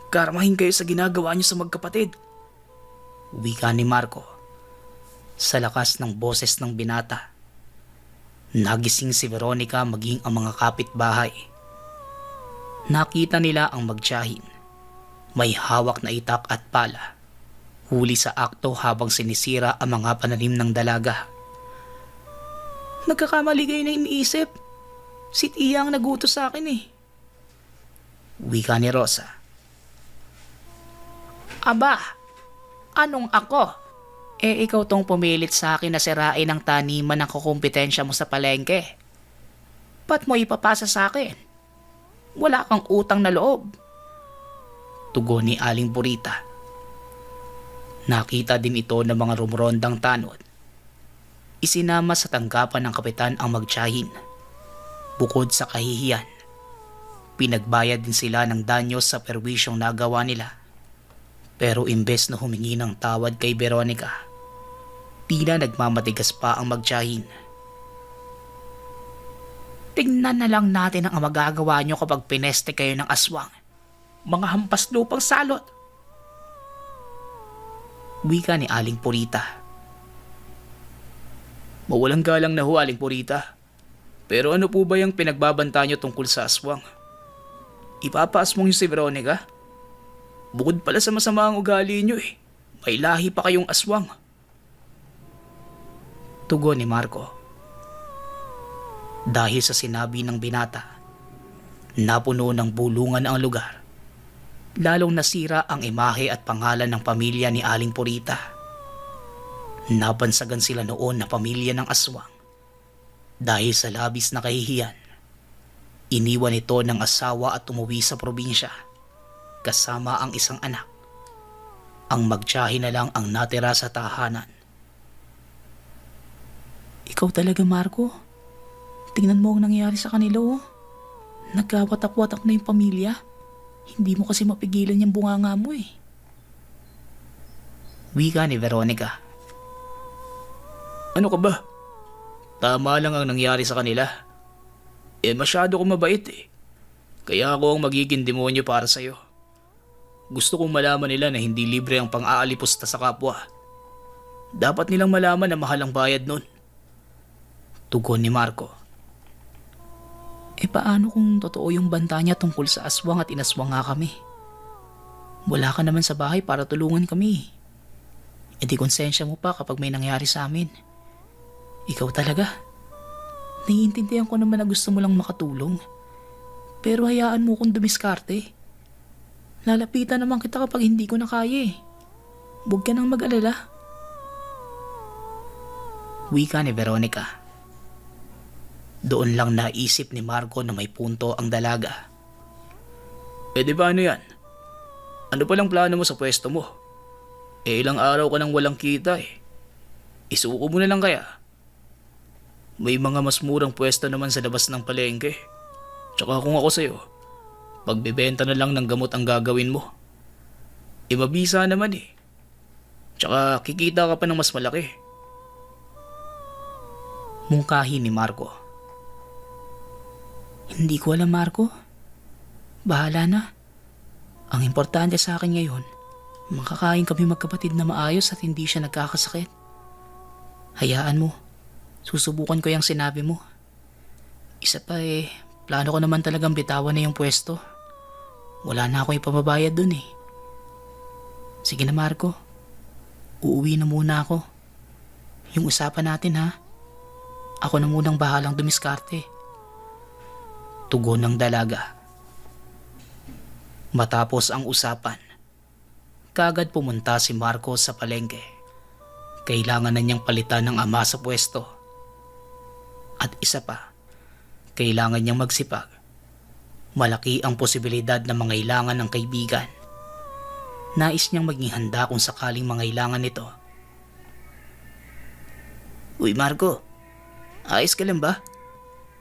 Speaker 4: karmahin kayo sa ginagawa niyo sa magkapatid. Wika ni Marco. Sa lakas ng boses ng binata, nagising si Veronica maging ang mga kapitbahay. Nakita nila ang magtiyahin. May hawak na itak at pala. Huli sa akto habang sinisira ang mga pananim ng dalaga. Nagkakamali kayo na iniisip. Si Tia ang nagutos sa akin eh. Wika ni Rosa. Aba, anong ako? Eh ikaw tong pumilit sa akin na sirain ang taniman ng kukumpetensya mo sa palengke. Ba't mo ipapasa sa akin? wala kang utang na loob. Tugon ni Aling Purita. Nakita din ito ng mga rumrondang tanod. Isinama sa tanggapan ng kapitan ang magtiyahin. Bukod sa kahihiyan, pinagbayad din sila ng danyo sa perwisyong nagawa nila. Pero imbes na humingi ng tawad kay Veronica, tila nagmamatigas pa ang magtiyahin. Tingnan na lang natin ang magagawa nyo kapag pineste kayo ng aswang. Mga hampas lupang salot. Wika ni Aling Purita. Mawalang galang na ho, Aling Purita. Pero ano po ba yung pinagbabanta nyo tungkol sa aswang? Ipapaaswang nyo si Veronica? Bukod pala sa masama ang ugali nyo may lahi pa kayong aswang. Tugon ni Marco. Dahil sa sinabi ng binata, napuno ng bulungan ang lugar. Lalong nasira ang imahe at pangalan ng pamilya ni Aling Purita. Nabansagan sila noon na pamilya ng aswang. Dahil sa labis na kahihiyan, iniwan ito ng asawa at umuwi sa probinsya kasama ang isang anak. Ang magtiyahin na lang ang natira sa tahanan. Ikaw talaga, Marco. Tingnan mo ang nangyayari sa kanila, oh. Nagkawatak-watak na yung pamilya. Hindi mo kasi mapigilan yung bunganga mo, eh. Wika ni Veronica. Ano ka ba? Tama lang ang nangyari sa kanila. Masyado kong mabait, eh. Kaya ako ang magiging demonyo para sa'yo. Gusto kong malaman nila na hindi libre ang pang-aalipusta sa kapwa. Dapat nilang malaman na mahal ang bayad nun. Tugon ni Marco. Paano kung totoo yung banta niya tungkol sa aswang at inaswang nga kami? Wala ka naman sa bahay para tulungan kami. Di konsensya mo pa kapag may nangyari sa amin. Ikaw talaga. Naiintindihan ko naman na gusto mo lang makatulong. Pero hayaan mo kong dumiskarte. Lalapitan naman kita kapag hindi ko na kaya, eh. Huwag ka nang mag-alala. Wika ni Veronica. Doon lang naisip ni Marco na may punto ang dalaga. Di ba ano yan? Ano palang plano mo sa pwesto mo? Ilang araw ka nang walang kita, eh. Isuko mo na lang kaya? May mga mas murang pwesto naman sa labas ng palengke. Tsaka kung ako sa'yo, pagbebenta na lang ng gamot ang gagawin mo. Mabisa naman, eh. Tsaka kikita ka pa ng mas malaki. Mungkahi ni Marco. Hindi ko alam, Marco. Bahala na. Ang importante sa akin ngayon, makakain kami magkapatid na maayos at hindi siya nagkakasakit. Hayaan mo. Susubukan ko yung sinabi mo. Isa pa, plano ko naman talagang bitawan na yung pwesto. Wala na akong ipababayad dun, eh. Sige na, Marco. Uuwi na muna ako. Yung usapan natin, ha? Ako na munang bahalang dumiskarte. Tugon ng dalaga. Matapos ang usapan, kagad pumunta si Marco sa palengke. Kailangan na niyang palitan ng ama sa pwesto. At isa pa, kailangan niyang magsipag. Malaki ang posibilidad na mangailangan ng kaibigan. Nais niyang maging handa kung sakaling mangailangan nito. Uy, Marco, ayos ka lang ba?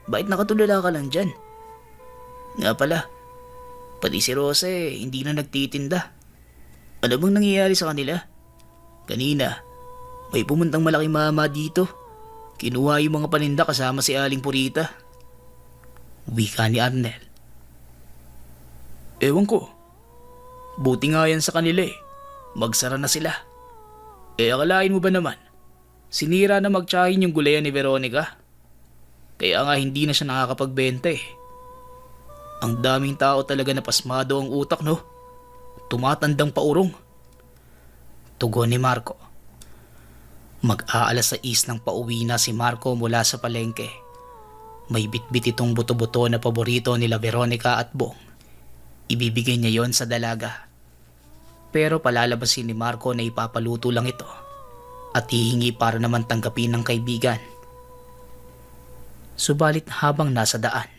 Speaker 4: Bakit nakatulala ka lang dyan? Nga pala, pati si Rosa hindi na nagtitinda. Ano bang nangyayari sa kanila? Kanina, may pumuntang malaking mama dito. Kinuha yung mga paninda kasama si Aling Purita. Wika ni Arnel. Ewan ko. Buti nga yan sa kanila, eh. Magsara na sila. Akalain mo ba naman? Sinira na magtiyahin yung gulayan ni Veronica. Kaya nga hindi na siya nakakapagbenta, eh. Ang daming tao talaga na pasmado ang utak, no? Tumatandang paurong. Tugon ni Marco. Mag-aalas 6 nang pauwi na si Marco mula sa palengke. May bitbit itong buto-buto na paborito nila Veronica at Bong. Ibibigay niya yon sa dalaga. Pero palalabasin ni Marco na ipapaluto lang ito at hihingi para naman tanggapin ng kaibigan. Subalit habang nasa daan,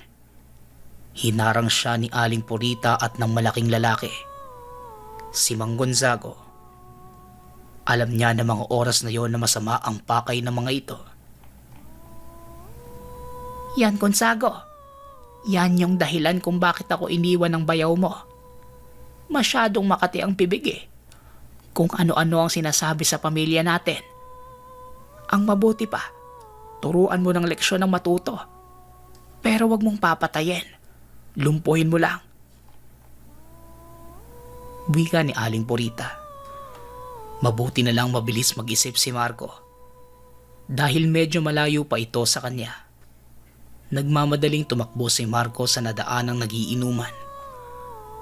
Speaker 4: Hinarang siya ni Aling Purita at ng malaking lalaki, si Mang Gonzago. Alam niya na mga oras na yon na masama ang pakay ng mga ito. Yan, Gonzago. Yan yung dahilan kung bakit ako iniwan ng bayaw mo. Masyadong makati ang bibig eh. Kung ano-ano ang sinasabi sa pamilya natin. Ang mabuti pa, turuan mo ng leksyon ng matuto. Pero wag mong papatayin. Lumpuhin mo lang. Wika ni Aling Purita. Mabuti na lang mabilis mag-isip si Marco. Dahil medyo malayo pa ito sa kanya. Nagmamadaling tumakbo si Marco sa nadaanang nagiinuman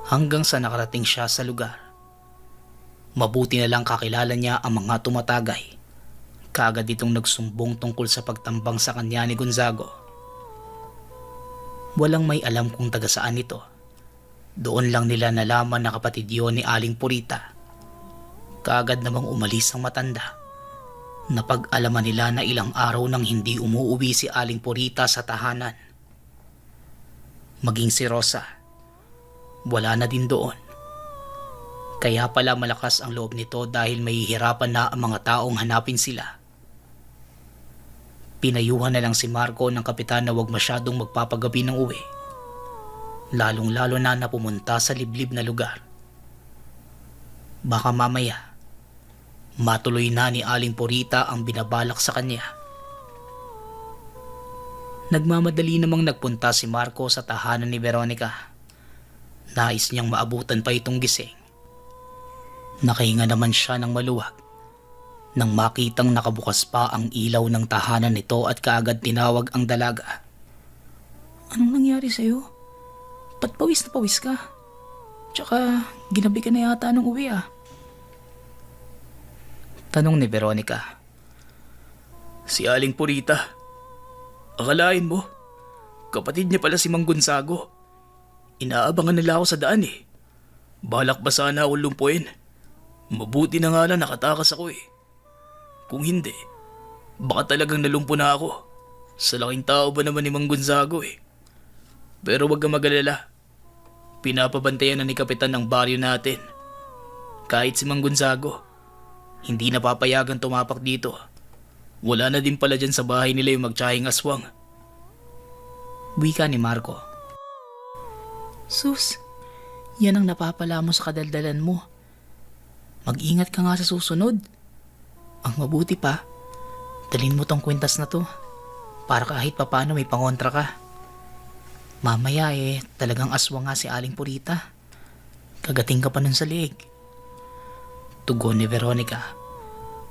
Speaker 4: hanggang sa nakarating siya sa lugar. Mabuti na lang kakilala niya ang mga tumatagay. Kaagad itong nagsumbong tungkol sa pagtambang sa kanya ni Gonzago. Walang may alam kung taga saan ito. Doon lang nila nalaman na kapatid yun ni Aling Purita. Kaagad namang umalis ang matanda. Napag-alaman nila na ilang araw nang hindi umuuwi si Aling Purita sa tahanan. Maging si Rosa, wala na din doon. Kaya pala malakas ang loob nito dahil mahihirapan na ang mga taong hanapin sila. Pinayuhan na lang si Marco ng kapitan na huwag masyadong magpapagabi ng uwi. Lalong-lalo na pumunta sa liblib na lugar. Baka mamaya, matuloy na ni Aling Purita ang binabalak sa kanya. Nagmamadali namang nagpunta si Marco sa tahanan ni Veronica. Nais niyang maabutan pa itong gising. Nakahinga naman siya ng maluwag nang makitang nakabukas pa ang ilaw ng tahanan nito at kaagad tinawag ang dalaga. Anong nangyari sa'yo? Ba't pawis na pawis ka? Tsaka ginabi ka na yata nung uwi ah. Tanong ni Veronica. Si Aling Purita. Akalain mo, kapatid niya pala si Mang Gonzago. Inaabangan nila ako sa daan eh. Balak ba sana ako lumpuin? Mabuti na nga lang nakatakas ako eh. Kung hindi, baka talagang nalumpo na ako. Sa laking tao ba naman ni Mang Gonzago eh. Pero wag kang mag-alala. Pinapabantayan na ni Kapitan ang baryo natin. Kahit si Mang Gonzago, hindi na papayagan tumapak dito. Wala na din pala dyan sa bahay nila yung magtsahing aswang. Wika ni Marco. Sus, yan ang napapala mo sa kadaldalan mo. Mag-ingat ka nga sa susunod. Ang mabuti pa, dalhin mo tong kwintas na to para kahit papano may pangontra ka. Mamaya talagang aswang nga si Aling Purita. Kagating ka pa nun sa leeg. Tugon ni Veronica.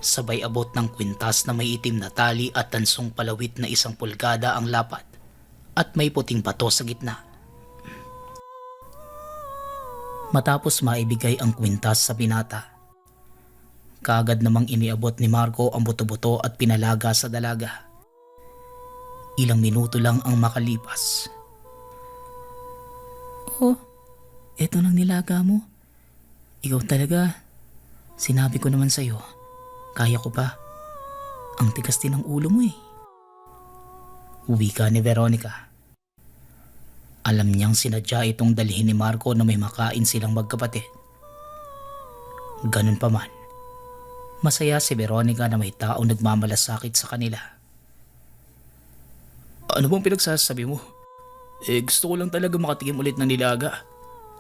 Speaker 4: Sabay abot ng kwintas na may itim na tali at tansong palawit na 1 pulgada ang lapat at may puting bato sa gitna. Matapos maibigay ang kwintas sa binata, kaagad namang iniabot ni Marco ang buto-buto at pinalaga sa dalaga. Ilang minuto lang ang makalipas. Oh, eto nang nilaga mo. Ikaw talaga. Sinabi ko naman sa'yo, kaya ko pa. Ang tigas din ng ulo mo eh. Wika ni Veronica. Alam niyang sinadya itong dalhin ni Marco na may makain silang magkapatid. Ganun pa man, masaya si Veronica na may taong nagmamalasakit sa kanila. Ano bang pinagsasabi mo? Gusto ko lang talaga makatikim ulit ng nilaga.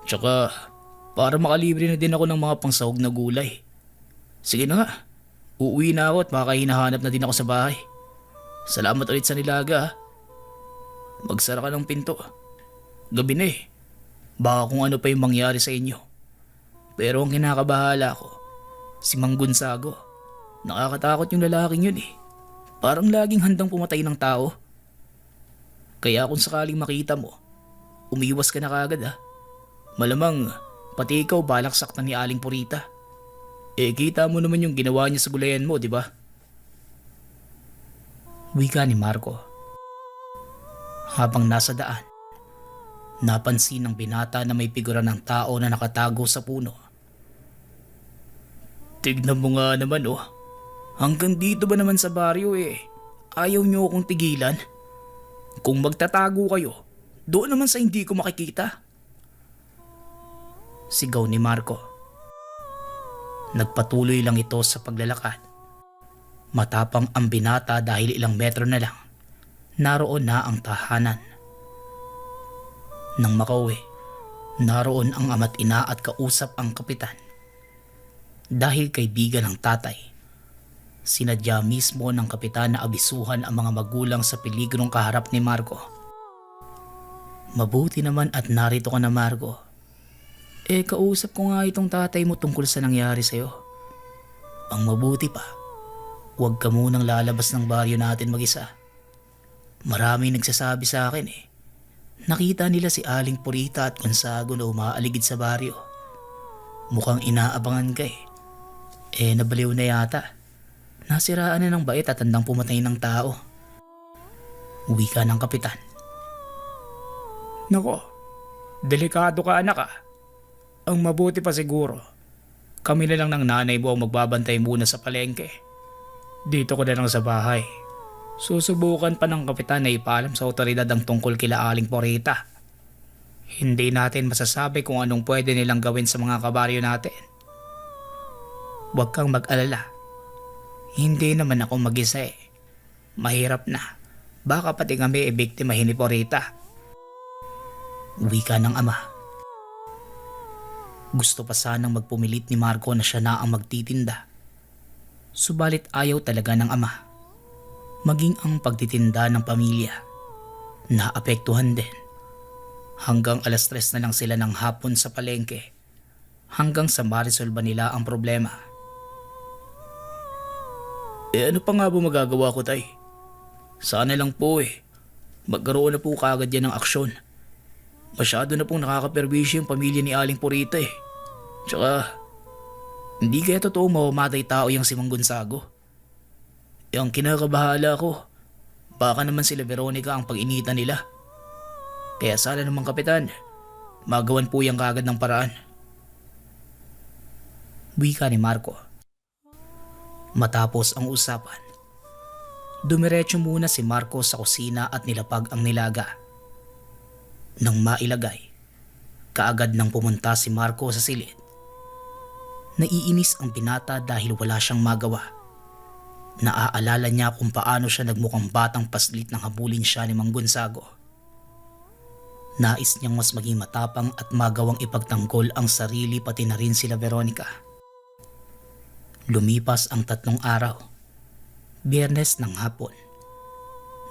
Speaker 4: Tsaka, para makalibre na din ako ng mga pangsahog na gulay. Sige na nga, uuwi na ako at makahinahanap na din ako sa bahay. Salamat ulit sa nilaga. Magsara ka ng pinto. Gabi na eh. Baka kung ano pa yung mangyari sa inyo. Pero ang kinakabahala ko, si Mang Gonzago. Nakakatakot yung lalaking yun eh. Parang laging handang pumatay ng tao. Kaya kung sakaling makita mo, umiwas ka na kagad ah. Malamang pati ikaw balak saktan ni Aling Purita. Kita mo naman yung ginawa niya sa gulayan mo, di ba? Wika ni Marco. Habang nasa daan, napansin ng binata na may figura ng tao na nakatago sa puno. Tignan mo nga naman oh. Hanggang dito ba naman sa baryo eh? Ayaw niyo akong tigilan? Kung magtatago kayo, Doon naman sa hindi ko makikita. Sigaw ni Marco. Nagpatuloy lang ito sa paglalakad. Matapang ang binata dahil ilang metro na lang. Naroon na ang tahanan. Nang makauwi, naroon ang ama't ina at kausap ang kapitan. Dahil kaibigan ng tatay, sinadya mismo ng kapitan na abisuhan ang mga magulang sa peligrong kaharap ni Marco. Mabuti naman at narito ka na, Marco. Kausap ko nga itong tatay mo tungkol sa nangyari sa'yo. Ang mabuti pa, huwag ka munang lalabas ng baryo natin mag-isa. Maraming nagsasabi sa akin nakita nila si Aling Purita at Gonzago na umaaligid sa baryo. Mukhang inaabangan ka nabaliw na yata. Nasiraan na ng bait at handang pumatay ng tao. Wika ng kapitan. Nako, delikado ka anak. Ang mabuti pa siguro, kami na lang ng nanay mo ang magbabantay muna sa palengke. Dito ko na lang sa bahay. Susubukan pa ng kapitan na ipaalam sa otoridad ang tungkol kila Aling Purita. Hindi natin masasabi kung anong pwede nilang gawin sa mga kabaryo natin. Huwag kang mag-alala. Hindi naman ako mag-isa Mahirap na. Baka pati kami biktimahin ni Purita. Wika ng ama. Gusto pa sanang magpumilit ni Marco na siya na ang magtitinda. Subalit ayaw talaga ng ama. Maging ang pagtitinda ng pamilya. Naapektuhan din. Hanggang 3:00 na lang sila ng hapon sa palengke. Hanggang sa marisolba nila ang problema. Ano pa nga ba magagawa ko, tay? Sana lang po magkaroon na po kaagad yan ng aksyon. Masyado na pong nakakaperwisyo yung pamilya ni Aling Purita Tsaka, hindi kaya totoo mamamatay tao yung si Mang Gonzago. Ang kinakabahala ko, baka naman sila Veronica ang pag-initan nila. Kaya sana naman kapitan, magawan po yung kaagad ng paraan. Wika ni Marco. Matapos ang usapan, dumiretso muna si Marco sa kusina at nilapag ang nilaga. Nang mailagay, kaagad nang pumunta si Marco sa silid. Naiinis ang binata dahil wala siyang magawa. Naaalala niya kung paano siya nagmukhang batang paslit nang habulin siya ni Mang Gonzago. Nais niyang mas maging matapang at magawang ipagtanggol ang sarili pati na rin sila Veronica. Lumipas ang 3 araw. Biyernes ng hapon.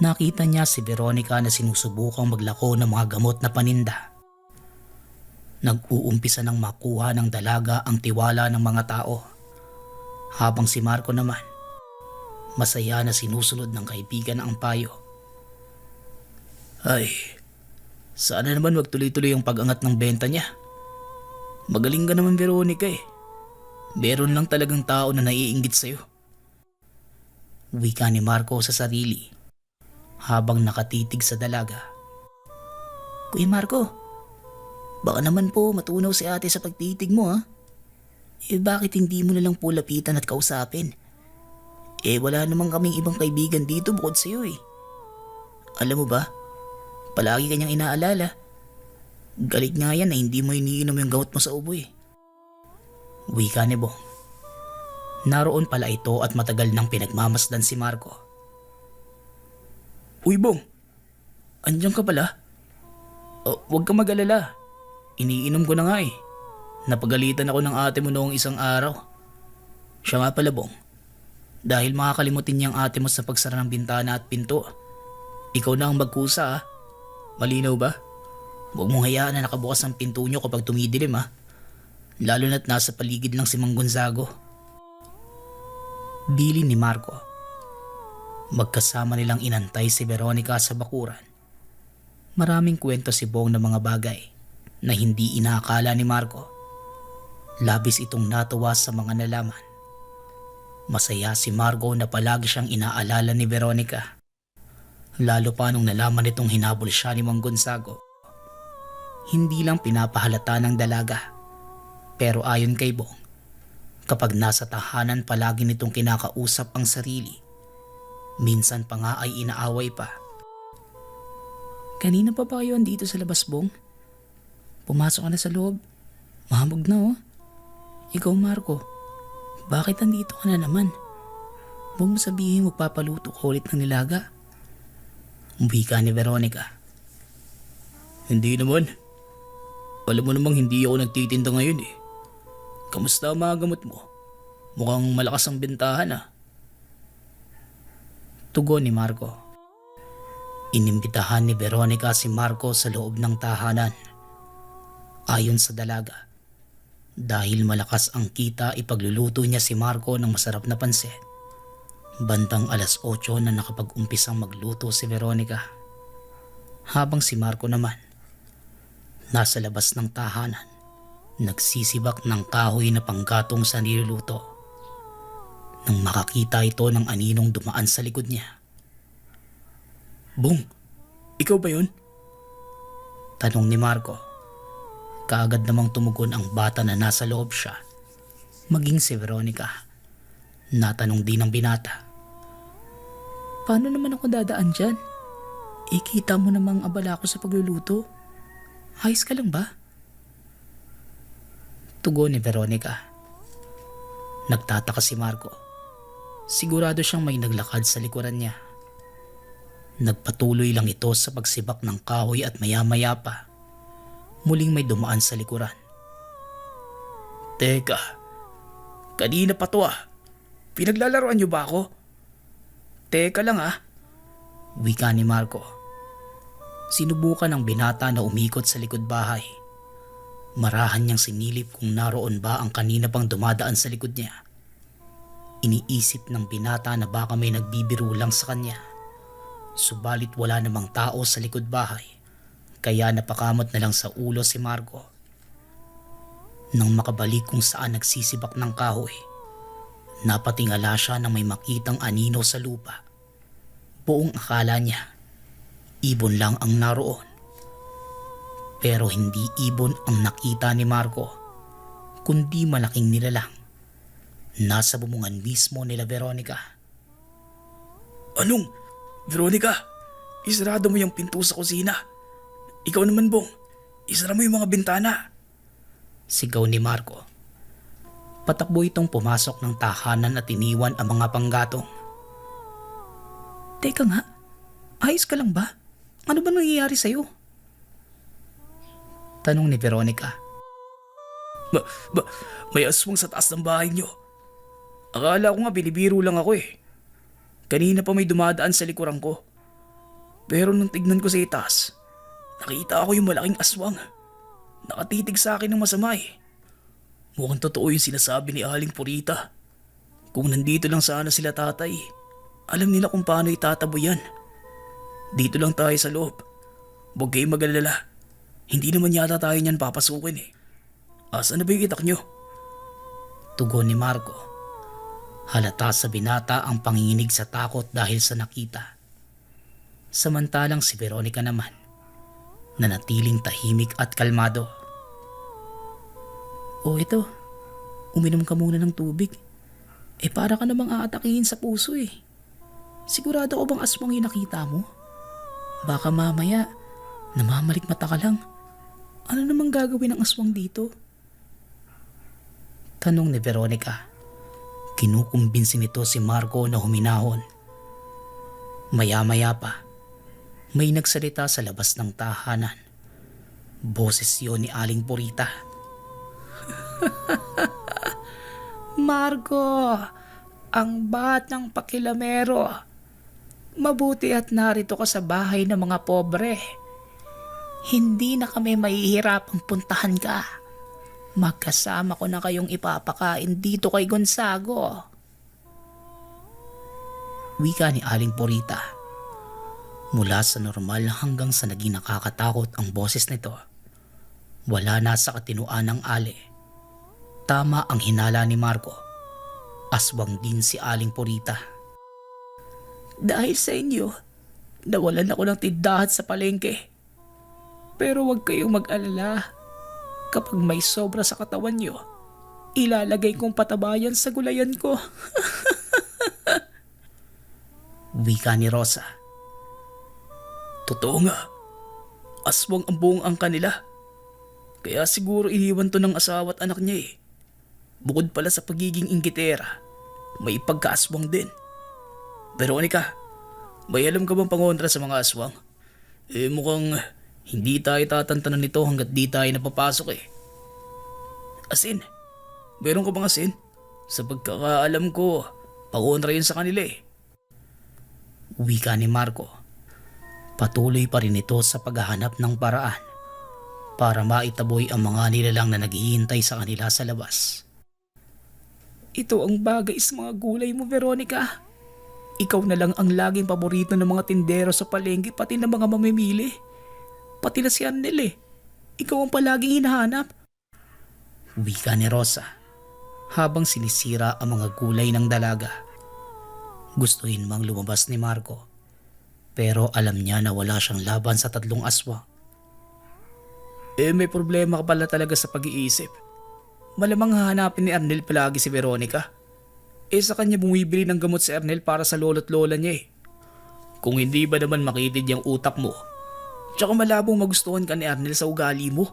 Speaker 4: Nakita niya si Veronica na sinusubukang maglako ng mga gamot na paninda. Nag-uumpisa ng makuha ng dalaga ang tiwala ng mga tao. Habang si Marco naman, masaya na sinusunod ng kaibigan ang payo. Ay, sana naman magtuloy-tuloy ang pag-angat ng benta niya. Magaling ka naman, Veronica Meron lang talagang tao na naiinggit sa'yo. Wika ni Marco sa sarili habang nakatitig sa dalaga. Kuya Marco, baka naman po matunaw si ate sa pagtitig mo bakit hindi mo na lang po lapitan at kausapin? Wala namang kaming ibang kaibigan dito bukod sa'yo Alam mo ba, palagi kanyang inaalala. Galit nga yan na hindi mo iniinom yung gamot mo sa ubo Wika ni Bong. Naroon pala ito at matagal nang pinagmamasdan si Marco. Uy Bong, andyan ka pala? Huwag kang mag-alala. Iniinom ko na nga Napagalitan ako ng ate mo noong isang araw. Siya nga pala Bong, dahil makakalimutin niyang ate mo sa pagsara ng bintana at pinto. Ikaw na ang magkusa Malinaw ba? Huwag mong hayaan na nakabukas ang pinto niyo kapag tumidilim Lalo na't nasa paligid lang si Mang Gonzago. Bili ni Marco. Magkasama nilang inantay si Veronica sa bakuran. Maraming kwento si Bong ng mga bagay na hindi inaakala ni Marco. Labis itong natuwa sa mga nalaman. Masaya si Marco na palagi siyang inaalala ni Veronica. Lalo pa nung nalaman itong hinabol siya ni Mang Gonzago. Hindi lang pinapahalata ng dalaga. Pero ayon kay Bong, kapag nasa tahanan palagi nitong kinakausap ang sarili. Minsan pa nga ay inaaway pa. Kanina pa ba kayo andito sa labas, Bong? Pumasok ka na sa loob. Mahamog na oh. Ikaw, Marco, bakit andito ka na naman? Huwag mo sabihin magpapaluto ka ulit ng nilaga. Umuwi ka ni Veronica. Hindi naman. Alam mo namang hindi ako nagtitinda ngayon eh. Kamusta ang mga gamot mo? Mukhang malakas ang bentahan ah. Tugon ni Marco. Inimbitahan ni Veronica si Marco sa loob ng tahanan. Ayon sa dalaga, dahil malakas ang kita ipagluluto niya si Marco ng masarap na pansit. Bandang alas 8 na nakapag-umpisang magluto si Veronica. Habang si Marco naman, nasa labas ng tahanan, nagsisibak ng kahoy na panggatong sa niluluto. Nang makakita ito ng aninong dumaan sa likod niya. Bong, ikaw ba yun? Tanong ni Marco. Kaagad namang tumugon ang bata na nasa loob siya. Maging si Veronica. Natanong din ng binata. Paano naman ako dadaan dyan? Ikita mo namang abala ako sa pagluluto. Ayos ka lang ba? Tugon ni Veronica. Nagtataka si Marco. Sigurado siyang may naglakad sa likuran niya. Nagpatuloy lang ito sa pagsibak ng kahoy at maya-maya pa, muling may dumaan sa likuran. Teka, kanina pa to ah. Pinaglalaroan niyo ba ako? Teka lang ah. Wika ni Marco. Sinubukan ng binata na umikot sa likod bahay. Marahan niyang sinilip kung naroon ba ang kanina pang dumadaan sa likod niya. Iniisip ng binata na baka may nagbibiro lang sa kanya. Subalit wala namang tao sa likod bahay, kaya napakamot na lang sa ulo si Marco. Nang makabalik kung saan nagsisibak ng kahoy, napatingala siya na may makitang anino sa lupa. Buong akala niya, ibon lang ang naroon. Pero hindi ibon ang nakita ni Marco, kundi malaking nilalang. Nasa bumungan mismo nila Veronica. Anong? Veronica, isarado mo yung pinto sa kusina. Ikaw naman, Bong, isara mo yung mga bintana. Sigaw ni Marco. Patakbo itong pumasok ng tahanan at iniwan ang mga panggatong. Teka nga, ayos ka lang ba? Ano ba nangyayari sa'yo? Tanong ni Veronica. May aswang sa taas ng bahay niyo. Akala ko nga binibiro lang ako eh. Kanina pa may dumadaan sa likuran ko. Pero nung tignan ko sa itaas, nakita ako yung malaking aswang. Nakatitig sa akin ng masama eh. Mukhang totoo yung sinasabi ni Aling Purita. Kung nandito lang sana sila tatay, alam nila kung paano itatabo yan. Dito lang tayo sa loob. Huwag kayong mag-alala. Hindi naman yata tayo niyan papasukin eh. Asa na ba yung itak nyo? Tugon ni Marco. Halata sa binata ang panginginig sa takot dahil sa nakita. Samantalang si Veronica naman, nanatiling tahimik at kalmado. O ito, uminom ka muna ng tubig. Para ka namang aatakihin sa puso eh. Sigurado ko bang aswang yung nakita mo? Baka mamaya, namamalikmata ka lang. Ano namang gagawin ng aswang dito? Tanong ni Veronica. Kinukumbinsi nito si Marco na huminahon. Maya-maya pa, may nagsalita sa labas ng tahanan. Boses yun ni Aling Purita. Marco, ang batang pakilamero. Mabuti at narito ka sa bahay ng mga pobre. Hindi na kami mahihirapang puntahan ka. Magkasama ko na kayong ipapakain dito kay Gonzago. Wika ni Aling Purita. Mula sa normal hanggang sa naging nakakatakot ang boses nito. Wala na sa katinuan ng Ali. Tama ang hinala ni Marco. Aswang din si Aling Purita. Dahil sa inyo, nawalan ako ng tindahan sa palengke. Pero huwag kayong mag-alala. Kapag may sobra sa katawan nyo, ilalagay kong patabayan sa gulayan ko. Wika ni Rosa. Totoo nga, Aswang ang buong angka nila. Kaya siguro iniwan to ng asawa at anak niya eh. Bukod pala sa pagiging inggitera, may pagkaaswang din. Veronica, may alam ka bang pangontra sa mga aswang? Mukhang hindi tayo tatantanan nito hanggat di tayo napapasok eh. Asin? Meron ka bang asin? Sa pagkakaalam ko, pangontra yun sa kanila eh. Wika ni Marco. Patuloy pa rin ito sa paghahanap ng paraan para maitaboy ang mga nilalang na naghihintay sa kanila sa labas. Ito ang bagay sa mga gulay mo, Veronica. Ikaw na lang ang laging paborito ng mga tindero sa palengke pati ng mga mamimili. Pati na si Arnel eh. Ikaw ang palaging hinahanap. Wika ni Rosa habang sinisira ang mga gulay ng dalaga. Gustuhin mang lumabas ni Marco pero alam niya na wala siyang laban sa 3 aswang. May problema ka pala talaga sa pag-iisip. Malamang hahanapin ni Arnel palagi si Veronica. Sa kanya bumibili ng gamot si Arnel para sa lolo't lola niya eh. Kung hindi ba naman makitid yung utak mo? Tsaka malabong magustuhan ka ni Arnel sa ugali mo.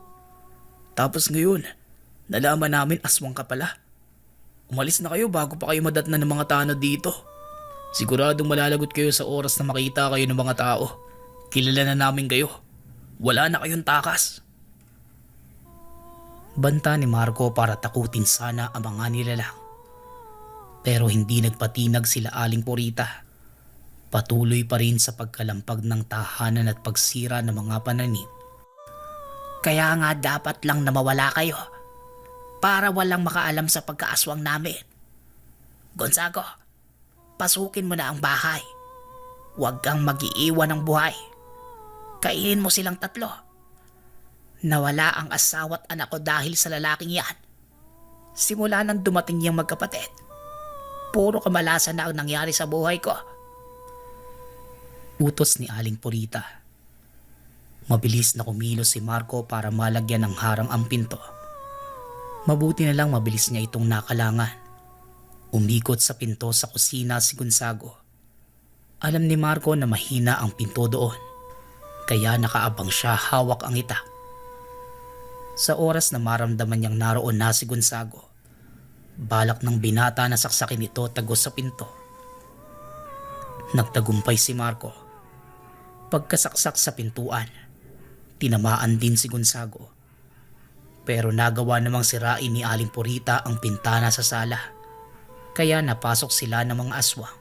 Speaker 4: Tapos ngayon, nalaman namin aswang ka pala. Umalis na kayo bago pa kayo madatnan ng mga tanod dito. Siguradong malalagot kayo sa oras na makita kayo ng mga tao. Kilala na namin kayo. Wala na kayong takas. Banta ni Marco para takutin sana ang mga nilalang. Pero hindi nagpatinag sila Aling Purita. Patuloy pa rin sa pagkalampag ng tahanan at pagsira ng mga pananim.
Speaker 3: Kaya nga dapat lang na mawala kayo para walang makaalam sa pagkaaswang namin. Gonzago, pasukin mo na ang bahay. Huwag kang mag-iiwan ng buhay. Kainin mo silang 3. Nawala ang asawa at anak ko dahil sa lalaking yan. Simula nang dumating yung magkapatid, puro kamalasan na ang nangyari sa buhay ko.
Speaker 4: Utos ni Aling Purita. Mabilis na kumilos si Marco para malagyan ng harang ang pinto. Mabuti na lang mabilis niya itong nakalangan. Umikot sa pinto sa kusina si Gonzago. Alam ni Marco na mahina ang pinto doon, kaya nakaabang siya hawak ang itak. Sa oras na maramdaman niyang naroon na si Gonzago, balak ng binata na saksakin ito tagos sa pinto. Nagtagumpay si Marco. Pagkasaksak sa pintuan, tinamaan din si Gonzago. Pero nagawa namang sirain ni Aling Purita ang pintana sa sala, kaya napasok sila ng mga aswang.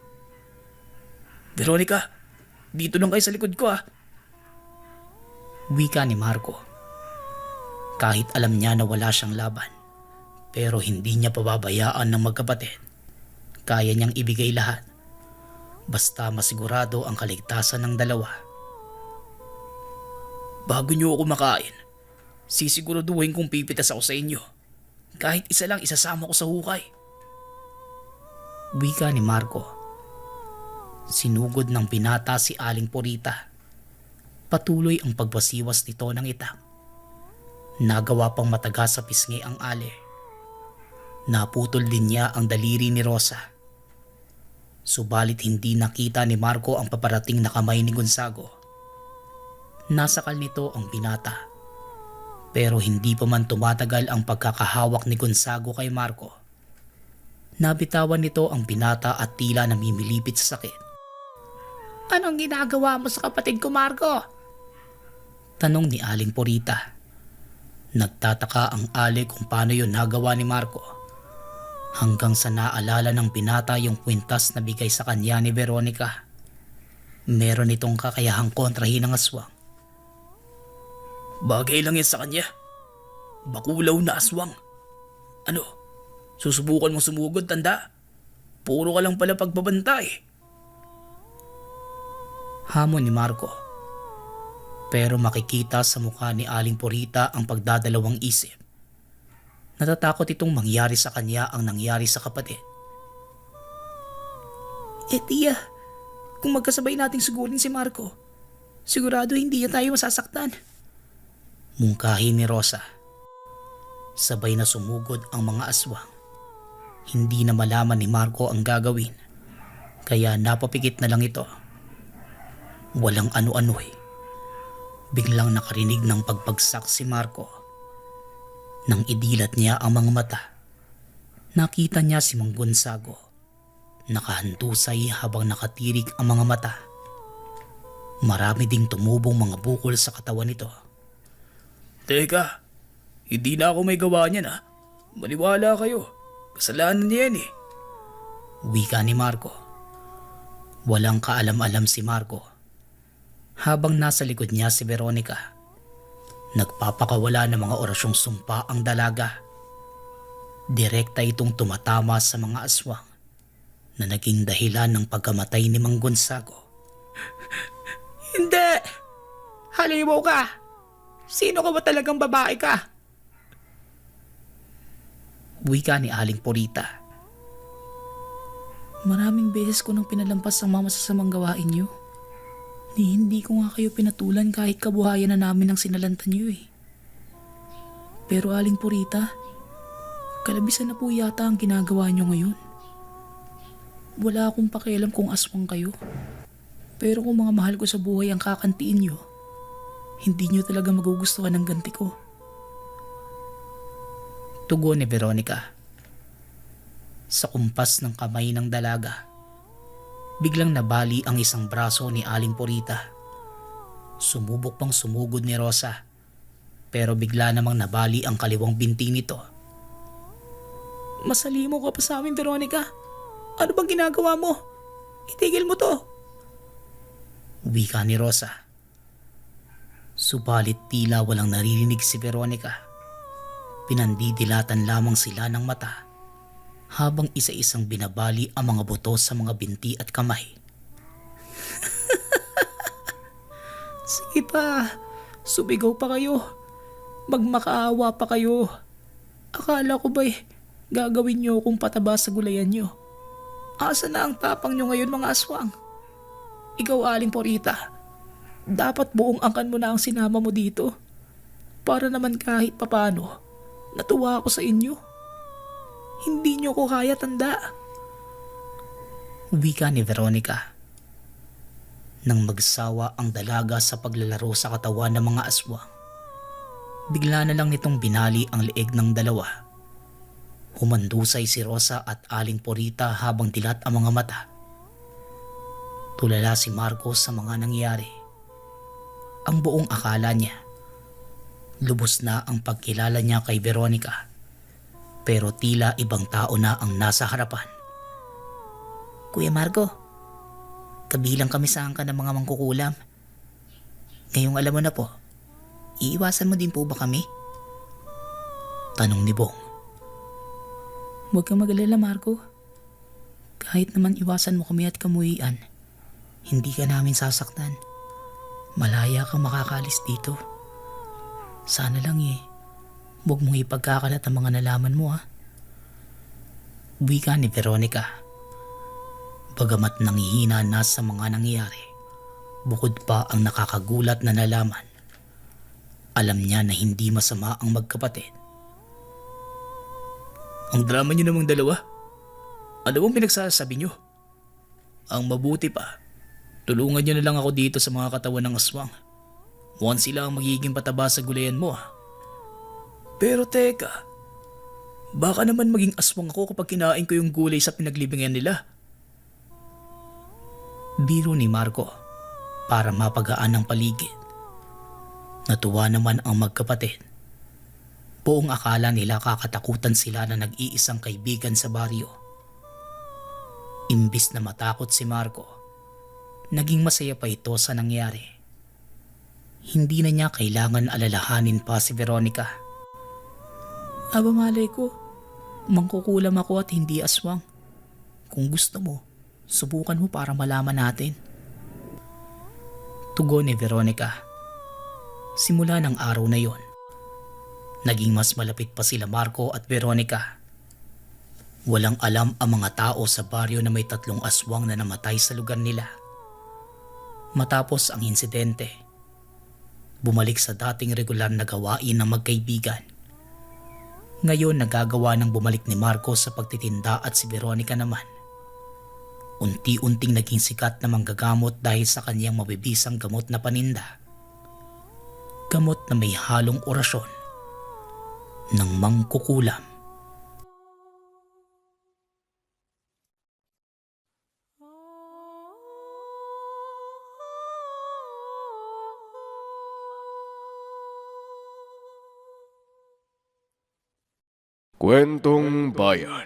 Speaker 4: Veronica, dito lang kayo sa likod ko ah. Wika ni Marco. Kahit alam niya na wala siyang laban, pero hindi niya pababayaan ng magkapatid. Kaya niyang ibigay lahat, basta masigurado ang kaligtasan ng dalawa. Bago niyo ako makain, sisiguraduhin kong pipitas ako sa inyo. Kahit isa lang isasama ko sa hukay. Wika ni Marco. Sinugod ng binata si Aling Purita. Patuloy ang pagbasiwas nito ng itak. Nagawa pang mataga sa pisngi ang ale. Naputol din niya ang daliri ni Rosa. Subalit hindi nakita ni Marco ang paparating na kamay ni Gonzago. Nasakal nito ang binata. Pero hindi pa man tumatagal ang pagkakahawak ni Gonzago kay Marco. Nabitawan nito ang binata at tila namimilipit sa sakit.
Speaker 3: Anong ginagawa mo sa kapatid ko, Marco?
Speaker 4: Tanong ni Aling Purita. Nagtataka ang ale kung paano yun nagawa ni Marco. Hanggang sa naalala ng binata yung kwintas na bigay sa kanya ni Veronica. Meron itong kakayahang kontrahin ng aswang. Bagay lang yan sa kanya. Bakulaw na aswang. Ano? Susubukan mo sumugod, tanda? Puro ka lang pala pagbabantay. Hamon ni Marco. Pero makikita sa mukha ni Aling Purita ang pagdadalawang isip. Natatakot itong mangyari sa kanya ang nangyari sa kapatid. Tiya, kung magkasabay nating sugurin si Marco, sigurado hindi na tayo masasaktan. Mungkahi ni Rosa. Sabay na sumugod ang mga aswang. Hindi na malaman ni Marco ang gagawin, kaya napapikit na lang ito. Walang ano-ano eh. Biglang nakarinig ng pagpagsak si Marco. Nang idilat niya ang mga mata, nakita niya si Mang Gonzago. Nakahandusay habang nakatirik ang mga mata. Marami ding tumubong mga bukol sa katawan nito.
Speaker 5: Teka, hindi na ako may gawa niyan ha. Maniwala kayo. Kasalanan niya yan eh.
Speaker 4: Wika ni Marco. Walang kaalam-alam si Marco. Habang nasa likod niya si Veronica, nagpapakawala ng mga orasyong sumpa ang dalaga. Direkta itong tumatama sa mga aswang na naging dahilan ng pagkamatay ni Mang Gonzago.
Speaker 5: Hindi! Halimaw ka! Sino ka ba talagang babae ka?
Speaker 4: Wika ni Aling Purita. Maraming beses ko nang pinalampas ang mga masasamang gawain niyo. Hindi ko nga kayo pinatulan kahit kabuhayan na namin ang sinalantan niyo eh. Pero Aling Purita, kalabisan na po yata ang ginagawa niyo ngayon. Wala akong pakialam kung aswang kayo. Pero kung mga mahal ko sa buhay ang kakantiin niyo, hindi niyo talaga magugustuhan ng ganti ko. Tugon ni Veronica. Sa kumpas ng kamay ng dalaga, biglang nabali ang isang braso ni Aling Purita. Sumubok pang sumugod ni Rosa, pero bigla namang nabali ang kaliwang binti nito. Masalimo ka pa sa amin, Veronica. Ano bang ginagawa mo? Itigil mo to. Wika ni Rosa. Subalit tila walang naririnig si Veronica. Pinandidilatan lamang sila ng mata habang isa-isang binabali ang mga buto sa mga binti at kamay. Sige pa, subigaw pa kayo. Magmakaawa pa kayo. Akala ko ba'y gagawin niyo kung pataba sa gulayan niyo? Asa na ang tapang niyo ngayon mga aswang? Ikaw, Aling Purita, dapat buong angkan mo na ang sinama mo dito. Para naman kahit papano, natuwa ako sa inyo. Hindi niyo ko kaya tanda. Wika ni Veronica. Nang magsawa ang dalaga sa paglalaro sa katawan ng mga aswang, bigla na lang nitong binali ang leeg ng dalawa. Humandusay si Rosa at Aling Purita habang dilat ang mga mata. Tulala si Marco sa mga nangyari. Ang buong akala niya, lubos na ang pagkilala niya kay Veronica, pero tila ibang tao na ang nasa harapan. Kuya Marco, kabilang kami sa angkan ng mga mangkukulam. Ngayong alam mo na po, iiwasan mo din po ba kami? Tanong ni Bong. Huwag kang mag-alala, Marco. Kahit naman iwasan mo kami at kamuhian, hindi ka namin sasaktan. Malaya kang makakalis dito. Sana lang huwag mong ipagkakalat ang mga nalaman mo ha. Wika ni Veronica. Bagamat nanghihina na sa mga nangyari, bukod pa ang nakakagulat na nalaman, alam niya na hindi masama ang magkapatid.
Speaker 5: Ang drama niyo namang dalawa. Ano bang pinagsasabi niyo? Ang mabuti pa, tulungan niyo na lang ako dito sa mga katawan ng aswang. Mukhang sila ang magiging pataba sa gulayan mo ha. Pero teka, baka naman maging aswang ako kapag kinain ko yung gulay sa pinaglibingan nila.
Speaker 4: Biro ni Marco para mapagaan ang paligid. Natuwa naman ang magkapatid. Buong akala nila kakatakutan sila na nag-iisang kaibigan sa baryo. Imbis na matakot si Marco, naging masaya pa ito sa nangyari. Hindi na niya kailangan alalahanin pa si Veronica. Aba malay ko, mangkukulam ako at hindi aswang. Kung gusto mo, subukan mo para malaman natin. Tugon ni Veronica. Simula ng araw na yon, naging mas malapit pa sila Marco at Veronica. Walang alam ang mga tao sa baryo na may 3 aswang na namatay sa lugar nila. Matapos ang insidente, bumalik sa dating regular na gawain ng magkaibigan. Ngayon nagagawa ng bumalik ni Marco sa pagtitinda at si Veronica naman. Unti-unting naging sikat na manggagamot dahil sa kanyang mabibisang gamot na paninda.
Speaker 5: gamot na may halong orasyon ng mangkukulam.
Speaker 1: Kwentong Bayan.